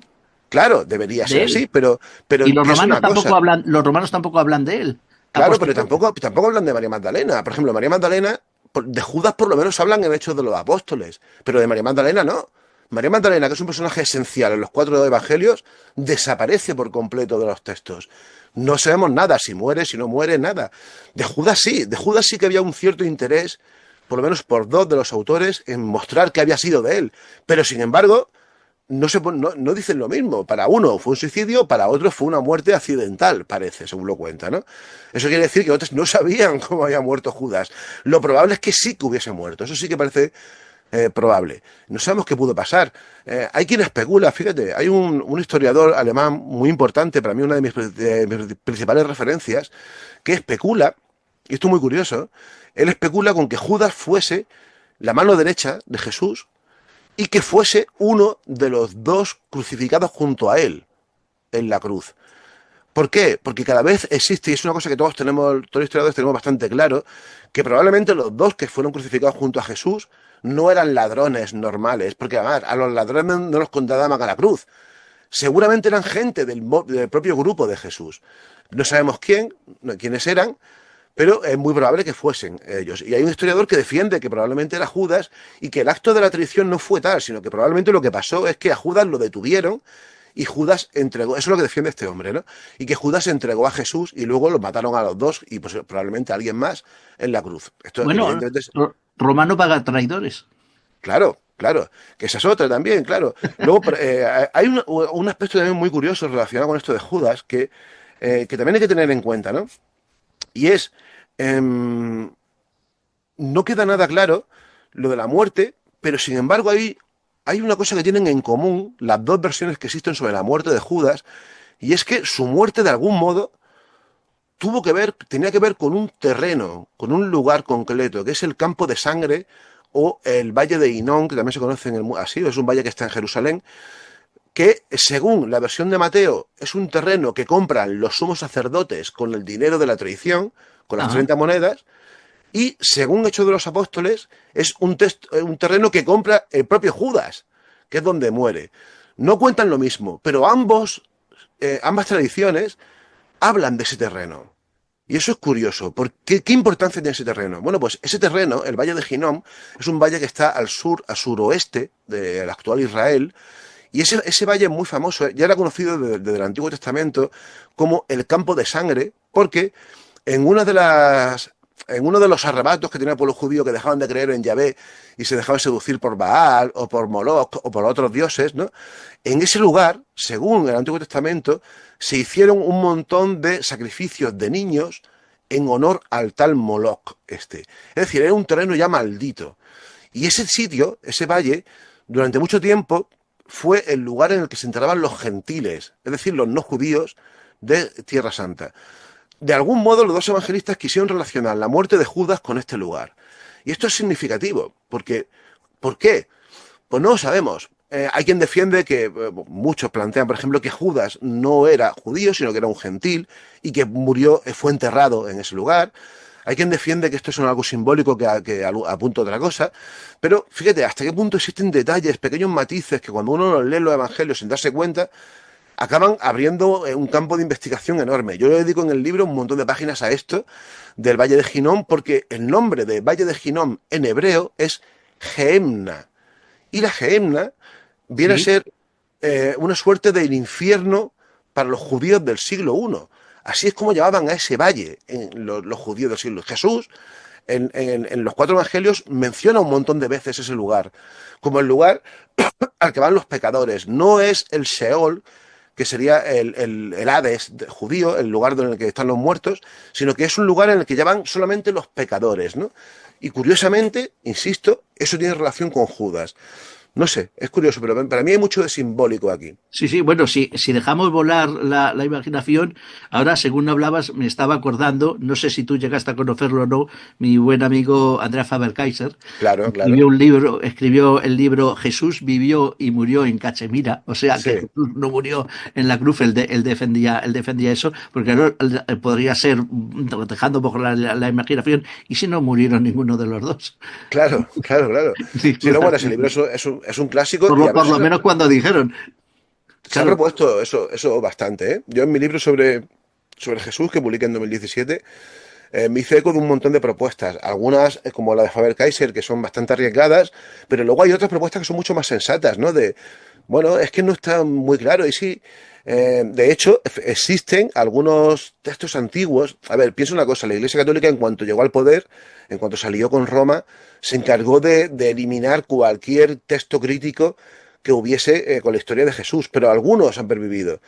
Claro, debería De ser así, él. pero Y los ¿qué es romanos una tampoco cosa? hablan, los romanos tampoco hablan de él. Claro, pero Apóstol. tampoco hablan de María Magdalena. Por ejemplo, María Magdalena, de Judas por lo menos hablan en Hechos de los Apóstoles, pero de María Magdalena no. María Magdalena, que es un personaje esencial en los 4 evangelios, desaparece por completo de los textos. No sabemos nada, si muere, si no muere, nada. De Judas sí que había un cierto interés, por lo menos por 2 de los autores, en mostrar que había sido de él. Pero sin embargo, no dicen lo mismo. Para uno fue un suicidio, para otro fue una muerte accidental, parece, según lo cuenta, ¿no? Eso quiere decir que otros no sabían cómo había muerto Judas. Lo probable es que sí que hubiese muerto. Eso sí que parece probable. No sabemos qué pudo pasar. Hay quien especula, fíjate, hay un historiador alemán muy importante, para mí una de mis principales referencias, que especula, y esto es muy curioso, él especula con que Judas fuese la mano derecha de Jesús y que fuese uno de los 2 crucificados junto a él en la cruz. ¿Por qué? Porque cada vez existe, y es una cosa que todos los historiadores tenemos bastante claro, que probablemente los dos que fueron crucificados junto a Jesús no eran ladrones normales, porque además a los ladrones no los condenaban a la cruz. Seguramente eran gente del propio grupo de Jesús. No sabemos quiénes eran, pero es muy probable que fuesen ellos. Y hay un historiador que defiende que probablemente era Judas y que el acto de la traición no fue tal, sino que probablemente lo que pasó es que a Judas lo detuvieron y Judas entregó, eso es lo que defiende este hombre, ¿no? Y que Judas entregó a Jesús y luego los mataron a los dos y pues, probablemente a alguien más en la cruz. Esto Bueno, evidentemente es... Roma no paga traidores. Claro, claro, que esa es otra también, claro. Luego, hay un aspecto también muy curioso relacionado con esto de Judas que también hay que tener en cuenta, ¿no? Y es, em, no queda nada claro lo de la muerte, pero sin embargo hay una cosa que tienen en común las dos versiones que existen sobre la muerte de Judas, y es que su muerte de algún modo tenía que ver con un terreno, con un lugar concreto, que es el campo de sangre o el valle de Hinón, que también se conoce así, es un valle que está en Jerusalén, que según la versión de Mateo es un terreno que compran los sumos sacerdotes con el dinero de la traición, con las Ajá. 30 monedas, y según Hechos de los Apóstoles es un terreno que compra el propio Judas, que es donde muere. No cuentan lo mismo, pero ambas tradiciones hablan de ese terreno. Y eso es curioso. ¿Qué importancia tiene ese terreno? Bueno, pues ese terreno, el Valle de Hinnom, es un valle que está al suroeste del actual Israel. Y ese valle es muy famoso, ya era conocido desde el Antiguo Testamento como el campo de sangre, porque en uno de los arrebatos que tenía el pueblo judío que dejaban de creer en Yahvé y se dejaban seducir por Baal o por Moloch o por otros dioses, ¿no? En ese lugar, según el Antiguo Testamento, se hicieron un montón de sacrificios de niños en honor al tal Moloch este. Es decir, era un terreno ya maldito. Y ese sitio, ese valle, durante mucho tiempo fue el lugar en el que se enterraban los gentiles, es decir, los no judíos de Tierra Santa. De algún modo los dos evangelistas quisieron relacionar la muerte de Judas con este lugar. Y esto es significativo, porque ¿por qué? Pues no lo sabemos. Hay quien defiende muchos plantean, por ejemplo, que Judas no era judío, sino que era un gentil y que fue enterrado en ese lugar. Hay quien defiende que esto es algo simbólico que apunta a otra cosa. Pero fíjate, hasta qué punto existen detalles, pequeños matices que cuando uno los lee los evangelios sin darse cuenta, acaban abriendo un campo de investigación enorme. Yo le dedico en el libro un montón de páginas a esto del Valle de Hinnom, porque el nombre de Valle de Hinnom en hebreo es Gehenna. Y la Gehenna viene a Sí. ser una suerte del infierno para los judíos del siglo I. Así es como llamaban a ese valle los judíos del siglo I. Jesús, en los cuatro evangelios, menciona un montón de veces ese lugar, como el lugar al que van los pecadores. No es el Sheol, que sería el Hades judío, el lugar en el que están los muertos, sino que es un lugar en el que ya van solamente los pecadores, ¿no? Y curiosamente, insisto, eso tiene relación con Judas. No sé, es curioso, pero para mí hay mucho de simbólico aquí. Sí, sí, bueno, si dejamos volar la imaginación, ahora según hablabas me estaba acordando, no sé si tú llegaste a conocerlo o no, mi buen amigo Andrea Faber-Kaiser Claro, claro. escribió el libro Jesús vivió y murió en Cachemira, o sea que Sí, Jesús no murió en la cruz, él defendía eso, porque no, podría ser, dejando un poco la imaginación, y si no murieron ninguno de los dos. claro, claro, claro. Sí, Sí, no, bueno, ese libro es un clásico y a por veces lo menos cuando dijeron, se ha claro, propuesto eso bastante, ¿eh? Yo en mi libro sobre Jesús, que publiqué en 2017, me hice eco de un montón de propuestas, algunas como la de Faber-Kaiser, que son bastante arriesgadas, pero luego hay otras propuestas que son mucho más sensatas, ¿no? Bueno, es que no está muy claro, y sí, de hecho, existen algunos textos antiguos. A ver, piensa una cosa, la Iglesia Católica en cuanto llegó al poder, en cuanto salió con Roma, se encargó de eliminar cualquier texto crítico que hubiese con la historia de Jesús, pero algunos han pervivido.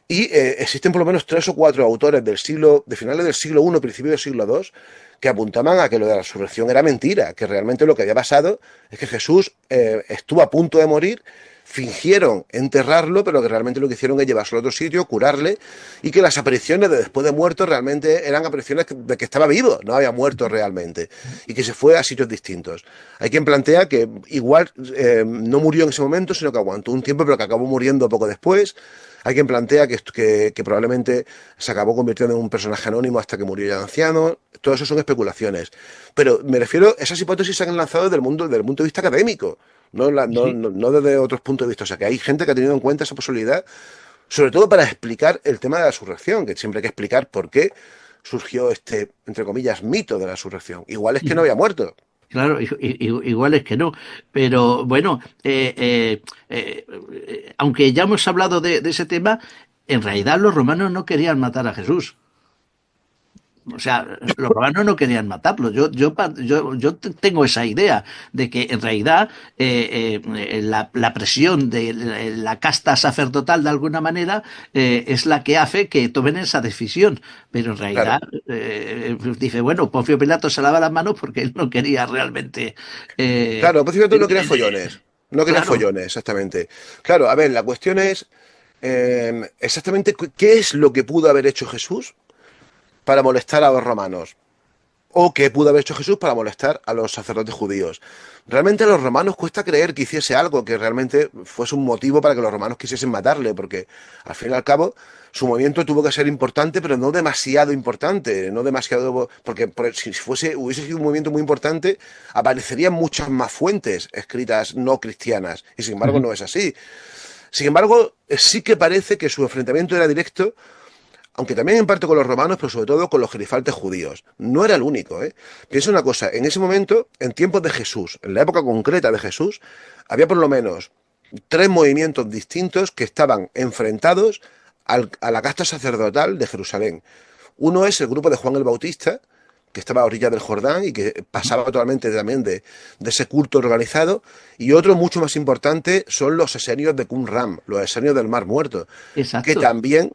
Y existen por lo menos 3 o 4 autores de finales del siglo I, principios del siglo II, que apuntaban a que lo de la resurrección era mentira, que realmente lo que había pasado es que Jesús estuvo a punto de morir, fingieron enterrarlo, pero que realmente lo que hicieron es llevarlo a otro sitio, curarle, y que las apariciones de después de muerto realmente eran apariciones de que estaba vivo, no había muerto realmente, y que se fue a sitios distintos. Hay quien plantea que igual no murió en ese momento, sino que aguantó un tiempo, pero que acabó muriendo poco después. Hay quien plantea que probablemente se acabó convirtiendo en un personaje anónimo hasta que murió ya anciano. Todo eso son especulaciones. Pero me refiero, esas hipótesis se han lanzado desde el punto de vista académico, Sí. no desde otros puntos de vista. O sea, que hay gente que ha tenido en cuenta esa posibilidad, sobre todo para explicar el tema de la resurrección, que siempre hay que explicar por qué surgió este, entre comillas, mito de la resurrección. Igual es que no había muerto. Claro, igual es que no, pero bueno, aunque ya hemos hablado de ese tema, en realidad los romanos no querían matar a Jesús. O sea, los romanos no querían matarlo. Yo tengo esa idea de que en realidad la presión de la casta sacerdotal de alguna manera es la que hace que tomen esa decisión. Pero en Claro, realidad dice, bueno, Poncio Pilato se lava las manos porque él no quería realmente. eh, claro, por cierto, no el- quería el- follones. No quería claro, follones, exactamente. Claro, a ver, la cuestión es exactamente qué es lo que pudo haber hecho Jesús para molestar a los romanos. O qué pudo haber hecho Jesús para molestar a los sacerdotes judíos. Realmente a los romanos cuesta creer que hiciese algo que realmente fuese un motivo para que los romanos quisiesen matarle, porque al fin y al cabo su movimiento tuvo que ser importante, pero no demasiado importante, no demasiado, porque si hubiese sido un movimiento muy importante, aparecerían muchas más fuentes escritas no cristianas, y sin embargo ujú, no es así. Sin embargo, sí que parece que su enfrentamiento era directo, aunque también en parte con los romanos, pero sobre todo con los gerifaltes judíos. No era el único, ¿eh? Piensa una cosa, en ese momento, en tiempos de Jesús, en la época concreta de Jesús, había por lo menos tres movimientos distintos que estaban enfrentados a la casta sacerdotal de Jerusalén. Uno es el grupo de Juan el Bautista, que estaba a orilla del Jordán y que pasaba totalmente también de ese culto organizado, y otro mucho más importante son los esenios de Qumran, los esenios del Mar Muerto, que exacto. también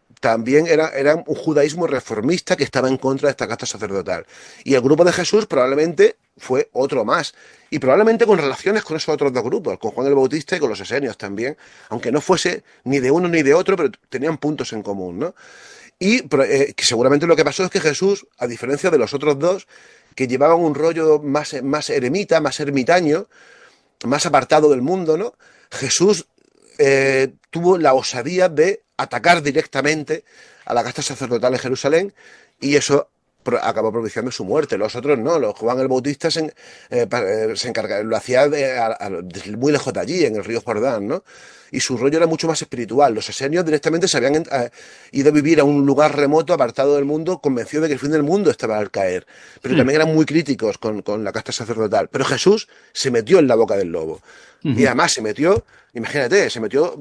era un judaísmo reformista que estaba en contra de esta casta sacerdotal. Y el grupo de Jesús probablemente fue otro más. Y probablemente con relaciones con esos otros dos grupos, con Juan el Bautista y con los esenios también, aunque no fuese ni de uno ni de otro, pero tenían puntos en común, ¿no? Y que seguramente lo que pasó es que Jesús, a diferencia de los otros dos, que llevaban un rollo más eremita, más ermitaño, más apartado del mundo, ¿no? Jesús tuvo la osadía de atacar directamente a la casta sacerdotal en Jerusalén y eso acabó propiciando su muerte. Los otros no, los Juan el Bautista se encargaba, lo hacía desde muy lejos de allí, en el río Jordán, ¿no? Y su rollo era mucho más espiritual. Los esenios directamente se habían ido a vivir a un lugar remoto, apartado del mundo, convencidos de que el fin del mundo estaba al caer. Pero Hmm, también eran muy críticos con la casta sacerdotal. Pero Jesús se metió en la boca del lobo. Y ujú. además se metió, imagínate, se metió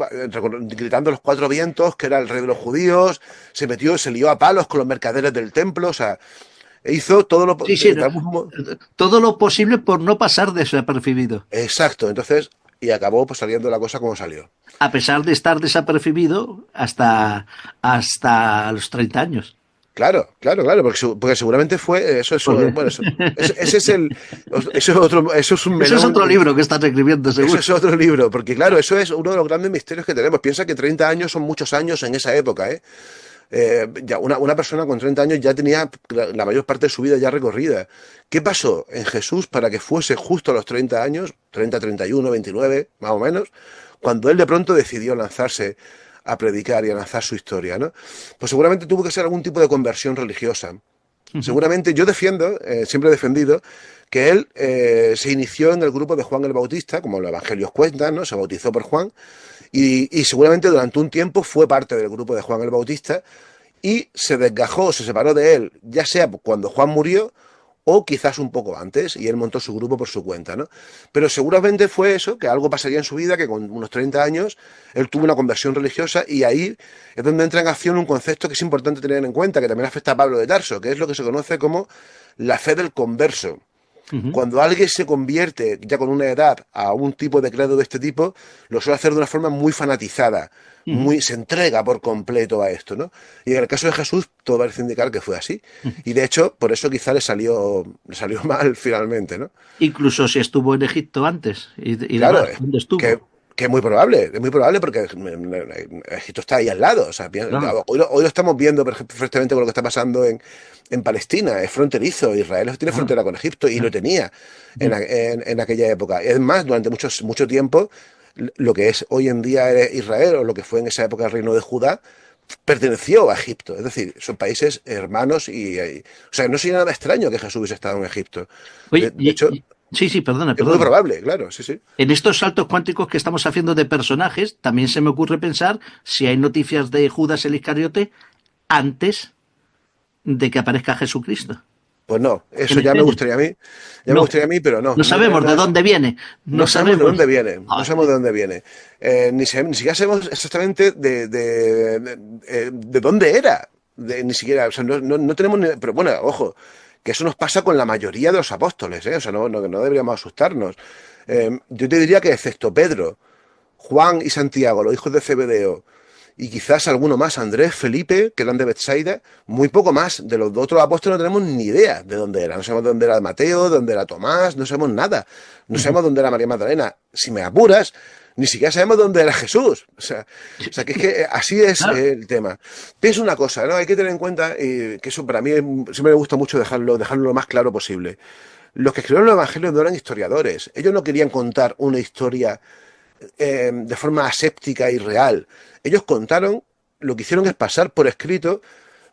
gritando los cuatro vientos, que era el rey de los judíos, se lió a palos con los mercaderes del templo, o sea, hizo todo lo... Sí, sí, no, todo lo posible por no pasar desapercibido. Exacto, entonces, y acabó pues saliendo la cosa como salió. A pesar de estar desapercibido hasta los 30 años. Claro, claro, claro, porque seguramente fue, Porque bueno, ese es eso es otro, eso es un eso es melón. otro libro que estás escribiendo, Eso seguro. es otro libro, porque claro, eso es uno de los grandes misterios que tenemos. Piensa que 30 años son muchos años en esa época, ¿eh? Ya una persona con 30 años ya tenía la mayor parte de su vida ya recorrida. ¿Qué pasó en Jesús para que fuese justo a los 30 años, 30, 31, 29, más o menos, cuando él de pronto decidió lanzarse a predicar y a lanzar su historia, ¿no? Pues seguramente tuvo que ser algún tipo de conversión religiosa. Ujú. Seguramente yo defiendo, siempre he defendido, que él se inició en el grupo de Juan el Bautista, como los evangelios cuentan, ¿no? Se bautizó por Juan, y seguramente durante un tiempo fue parte del grupo de Juan el Bautista, y se desgajó, se separó de él, ya sea cuando Juan murió, o quizás un poco antes, y él montó su grupo por su cuenta, ¿no? Pero seguramente fue eso, que algo pasaría en su vida, que con unos 30 años él tuvo una conversión religiosa, y ahí es donde entra en acción un concepto que es importante tener en cuenta, que también afecta a Pablo de Tarso, que es lo que se conoce como la fe del converso. Ujú. Cuando alguien se convierte ya con una edad a un tipo de credo de este tipo, lo suele hacer de una forma muy fanatizada, Ujú. se entrega por completo a esto, ¿no? Y en el caso de Jesús, todo parece indicar que fue así. Y de hecho, por eso quizá le salió mal finalmente, ¿no? Incluso si estuvo en Egipto antes y Claro, demás, ¿dónde que, estuvo? que es muy probable porque Egipto está ahí al lado. O sea, Claro. hoy lo estamos viendo perfectamente con lo que está pasando en Palestina, es fronterizo. Israel tiene Claro. frontera con Egipto y lo tenía en aquella época. Es más, durante mucho tiempo, lo que es hoy en día Israel o lo que fue en esa época el reino de Judá, perteneció a Egipto. Es decir, son países hermanos o sea, no sería nada extraño que Jesús hubiese estado en Egipto. Oye, De hecho, sí, sí, perdona, es muy perdona. probable, claro, sí, sí. En estos saltos cuánticos que estamos haciendo de personajes, también se me ocurre pensar si hay noticias de Judas el Iscariote antes de que aparezca Jesucristo Pues no, en eso ya me escena. gustaría a mí, No, pero no, no no tenemos sabemos de nada. dónde viene. No No sabemos de sabemos. dónde viene, no Joder. sabemos de dónde viene. Ni siquiera sabemos exactamente de dónde era. Ni siquiera, o sea, no tenemos ni, pero bueno, ojo, que eso nos pasa con la mayoría de los apóstoles, ¿eh? O sea, no deberíamos asustarnos. Yo te diría que excepto Pedro, Juan y Santiago, los hijos de Zebedeo, y quizás alguno más, Andrés, Felipe, que eran de Bethsaida, muy poco más. De los otros apóstoles no tenemos ni idea de dónde era. No sabemos dónde era Mateo, dónde era Tomás, no sabemos nada. No sabemos dónde era María Magdalena. Si me apuras, ni siquiera sabemos dónde era Jesús. O sea que es que así es Claro. el tema. Pienso una cosa, ¿no? Hay que tener en cuenta que eso para mí siempre me gusta mucho dejarlo lo más claro posible. Los que escribieron los evangelios no eran historiadores. Ellos no querían contar una historia de forma aséptica y real. Ellos contaron, lo que hicieron es pasar por escrito,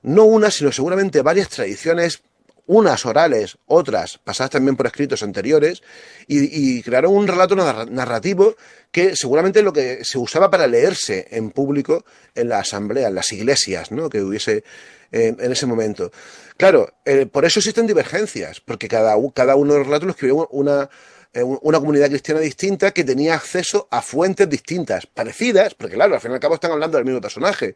no una, sino seguramente varias tradiciones, unas orales, otras pasadas también por escritos anteriores, y crearon un relato narrativo que seguramente es lo que se usaba para leerse en público en la asamblea, en las iglesias, ¿no? Que hubiese en ese momento. Claro, por eso existen divergencias, porque cada uno de los relatos lo escribió una comunidad cristiana distinta que tenía acceso a fuentes distintas, parecidas, porque claro, al fin y al cabo están hablando del mismo personaje,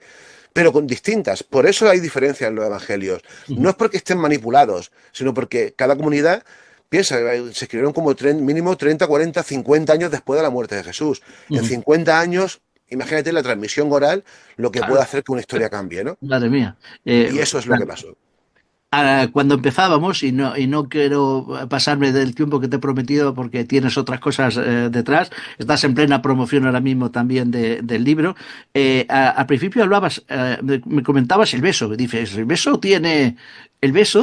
pero con distintas. Por eso hay diferencias en los evangelios. No es porque estén manipulados, sino porque cada comunidad piensa, se escribieron como mínimo 30, 40, 50 años después de la muerte de Jesús. En 50 años, imagínate la transmisión oral, lo que puede Claro. hacer que una historia cambie, ¿no? Madre mía. Y eso es lo que pasó. Cuando empezábamos, y no quiero pasarme del tiempo que te he prometido porque tienes otras cosas detrás, estás en plena promoción ahora mismo también del libro. Al principio hablabas, me comentabas el beso, dices, el beso,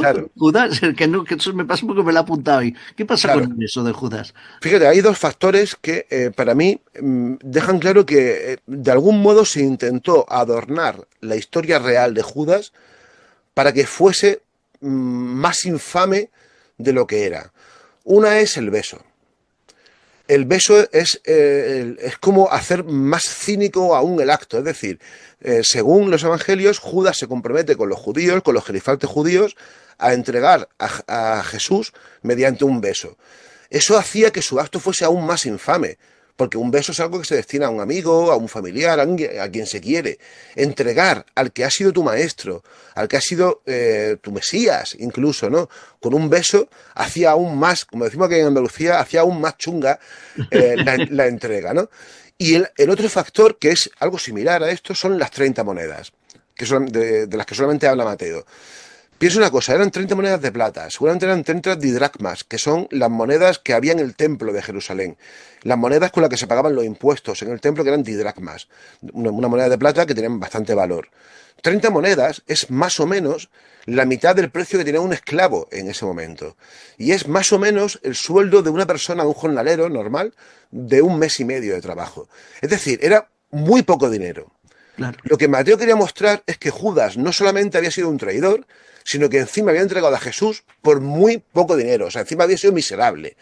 Claro, Judas, el que no, que eso me pasa porque me lo he apuntado hoy. ¿Qué pasa con claro. el beso de Judas? Fíjate, hay dos factores que para mí dejan claro que de algún modo se intentó adornar la historia real de Judas para que fuese más infame de lo que era. Una es el beso. El beso es como hacer más cínico aún el acto. Es decir, según los evangelios, Judas se compromete con los judíos, con los gerifaltes judíos, a entregar a Jesús mediante un beso. Eso hacía que su acto fuese aún más infame, porque un beso es algo que se destina a un amigo, a un familiar, a quien se quiere. Entregar al que ha sido tu maestro, al que ha sido tu Mesías, incluso, ¿no? Con un beso hacía aún más, como decimos aquí en Andalucía, hacía aún más chunga la entrega, ¿no? Y el otro factor, que es algo similar a esto, son las 30 monedas, que son de las que solamente habla Mateo. Piensa una cosa, eran 30 monedas de plata, seguramente eran 30 didracmas, que son las monedas que había en el templo de Jerusalén, las monedas con las que se pagaban los impuestos en el templo, que eran didracmas, una moneda de plata que tenían bastante valor. 30 monedas es más o menos la mitad del precio que tenía un esclavo en ese momento. Y es más o menos el sueldo de una persona, de un jornalero normal, de un mes y medio de trabajo. Es decir, era muy poco dinero. Claro. Lo que Mateo quería mostrar es que Judas no solamente había sido un traidor, sino que encima había entregado a Jesús por muy poco dinero. O sea, encima había sido miserable.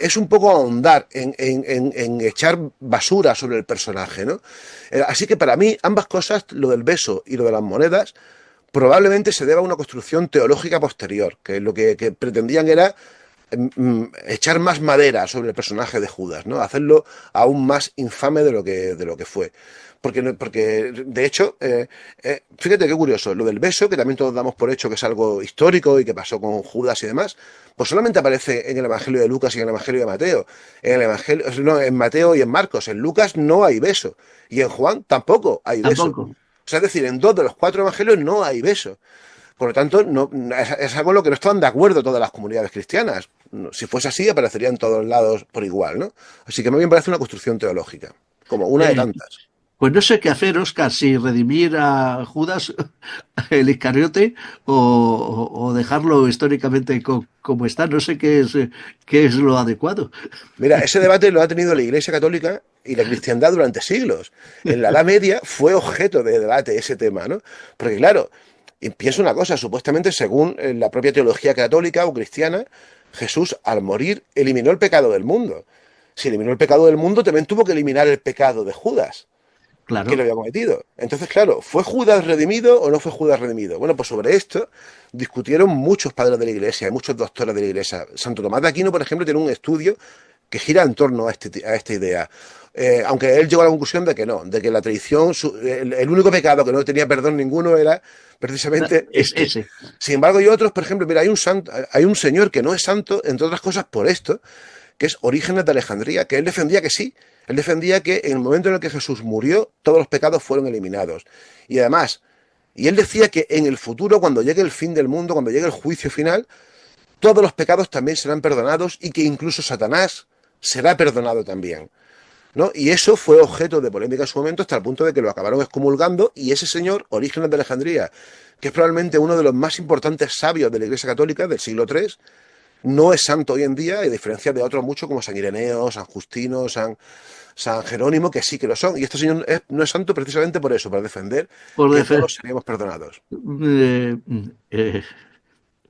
Es un poco ahondar en echar basura sobre el personaje, ¿no? Así que para mí, ambas cosas, lo del beso y lo de las monedas, probablemente se deba a una construcción teológica posterior, que lo que pretendían era echar más madera sobre el personaje de Judas, ¿no? Hacerlo aún más infame de lo que fue. Porque de hecho, fíjate qué curioso, lo del beso, que también todos damos por hecho que es algo histórico y que pasó con Judas y demás, pues solamente aparece en el Evangelio de Lucas y en el Evangelio de Mateo. En el Evangelio, no, en Mateo y en Marcos. En Lucas no hay beso. Y en Juan tampoco hay beso. Tampoco. O sea, es decir, en 2 de los 4 evangelios no hay beso. Por lo tanto, no, es algo en lo que no estaban de acuerdo todas las comunidades cristianas. Si fuese así, aparecería en todos lados por igual, ¿no? Así que a mí me parece una construcción teológica, como una de Eh, tantas. Pues no sé qué hacer, Óscar, si redimir a Judas el Iscariote o dejarlo históricamente como está. No sé qué es lo adecuado. Mira, ese debate lo ha tenido la Iglesia Católica y la cristiandad durante siglos. En la Edad Media fue objeto de debate ese tema, ¿no? Porque claro, y pienso una cosa, supuestamente según la propia teología católica o cristiana, Jesús al morir eliminó el pecado del mundo. Si eliminó el pecado del mundo, también tuvo que eliminar el pecado de Judas, que lo Claro. había cometido. Entonces, claro, ¿fue Judas redimido o no fue Judas redimido? Bueno, pues sobre esto discutieron muchos padres de la Iglesia y muchos doctores de la Iglesia. Santo Tomás de Aquino, por ejemplo, tiene un estudio que gira en torno a esta idea. Aunque él llegó a la conclusión de que no, de que la traición, el único pecado que no tenía perdón ninguno era precisamente Es este. ese. Sin embargo, hay otros, por ejemplo, mira, hay un señor que no es santo, entre otras cosas, por esto, que es Orígenes de Alejandría, que él defendía que sí. Él defendía que en el momento en el que Jesús murió, todos los pecados fueron eliminados. Y además, y él decía que en el futuro, cuando llegue el fin del mundo, cuando llegue el juicio final, todos los pecados también serán perdonados y que incluso Satanás será perdonado también, ¿no? Y eso fue objeto de polémica en su momento hasta el punto de que lo acabaron excomulgando y ese señor, Orígenes de Alejandría, que es probablemente uno de los más importantes sabios de la Iglesia Católica del siglo III, no es santo hoy en día, a diferencia de otros muchos como San Ireneo, San Justino, San Jerónimo, que sí que lo son. Y este señor no es santo precisamente por eso, para defender Por que defe- todos seríamos perdonados. eh, eh,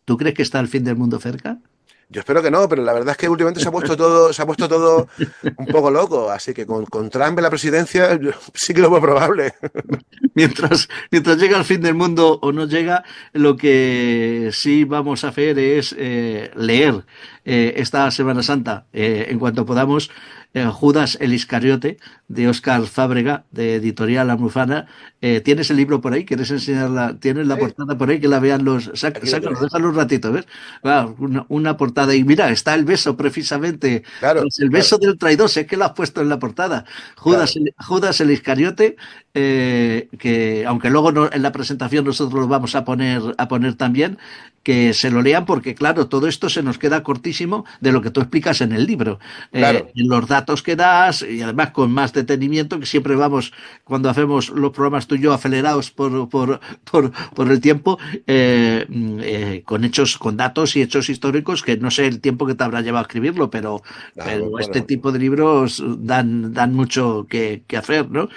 ¿Tú crees que está el fin del mundo cerca? Yo espero que no, pero la verdad es que últimamente se ha puesto todo un poco loco, así que con Trump en la presidencia sí que lo veo probable. Mientras llega el fin del mundo o no llega, lo que sí vamos a hacer es leer esta Semana Santa, en cuanto podamos, Judas el Iscariote, de Óscar Fábrega, de Editorial Almuzara. ¿Tienes el libro por ahí? ¿Quieres enseñarla? ¿Tienes la Sí, portada por ahí? Que la vean los... aquí lo Sácalo, tenéis. déjalo un ratito, ¿ves? Una portada. Y mira, está el beso precisamente. Claro, Es el claro, beso del traidor, sé que lo has puesto en la portada. claro. Judas el Iscariote, que aunque luego en la presentación nosotros lo vamos a poner también, que se lo lean porque claro, todo esto se nos queda cortísimo de lo que tú explicas en el libro. Claro, En los datos que das y además con más detenimiento, que siempre vamos, cuando hacemos los programas tú y yo acelerados por el tiempo, con hechos, con datos y hechos históricos, que no sé el tiempo que te habrá llevado a escribirlo, pero este bueno, tipo de libros dan mucho que hacer, ¿no?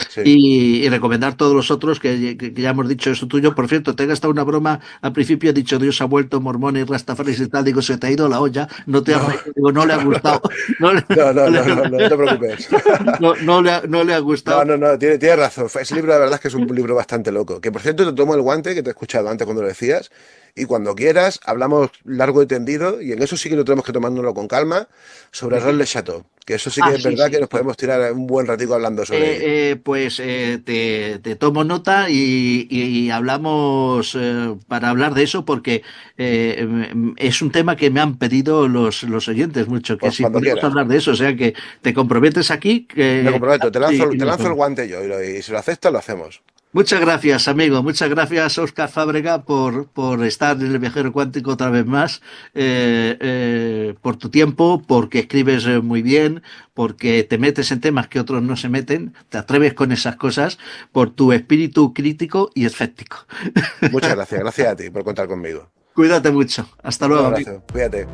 sí. Y recomendar todos los otros que ya hemos dicho eso tuyo. Por cierto, te he gastado una broma al principio, he dicho Dios ha vuelto, mormones, rastafaris y tal, digo, se te ha ido la olla, no te has No, reído, digo, no le ha gustado, no le, no, no, no le- no, no, no te preocupes. no le ha No, gustado. no, no, tienes razón. Ese libro, la verdad es que es un libro bastante loco. Que por cierto, te tomo el guante que te he escuchado antes cuando lo decías. Y cuando quieras, hablamos largo y tendido. Y en eso sí que no tenemos que tomárnoslo con calma. Sobre Roll Le Chateau. Que eso sí que Ah, es sí, verdad que sí. nos podemos tirar un buen ratico hablando sobre ello. Te tomo nota y hablamos para hablar de eso porque es un tema que me han pedido los oyentes mucho, que Pues si cuando podemos quieras. hablar de eso, o sea que te comprometes aquí Me comprometo, y te nos lanzo el vemos. guante yo. Y si lo aceptas, lo hacemos. Muchas gracias, amigo. Muchas gracias, Óscar Fábrega, por estar en el Viajero Cuántico otra vez más, por tu tiempo, porque escribes muy bien, porque te metes en temas que otros no se meten, te atreves con esas cosas, por tu espíritu crítico y escéptico. Muchas gracias. Gracias a ti por contar conmigo. Cuídate mucho. Hasta Un luego, amigo. abrazo. Cuídate.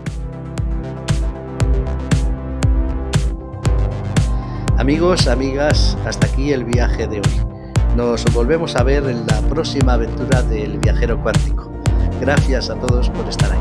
Amigos, amigas, hasta aquí el viaje de hoy. Nos volvemos a ver en la próxima aventura del Viajero Cuántico. Gracias a todos por estar ahí.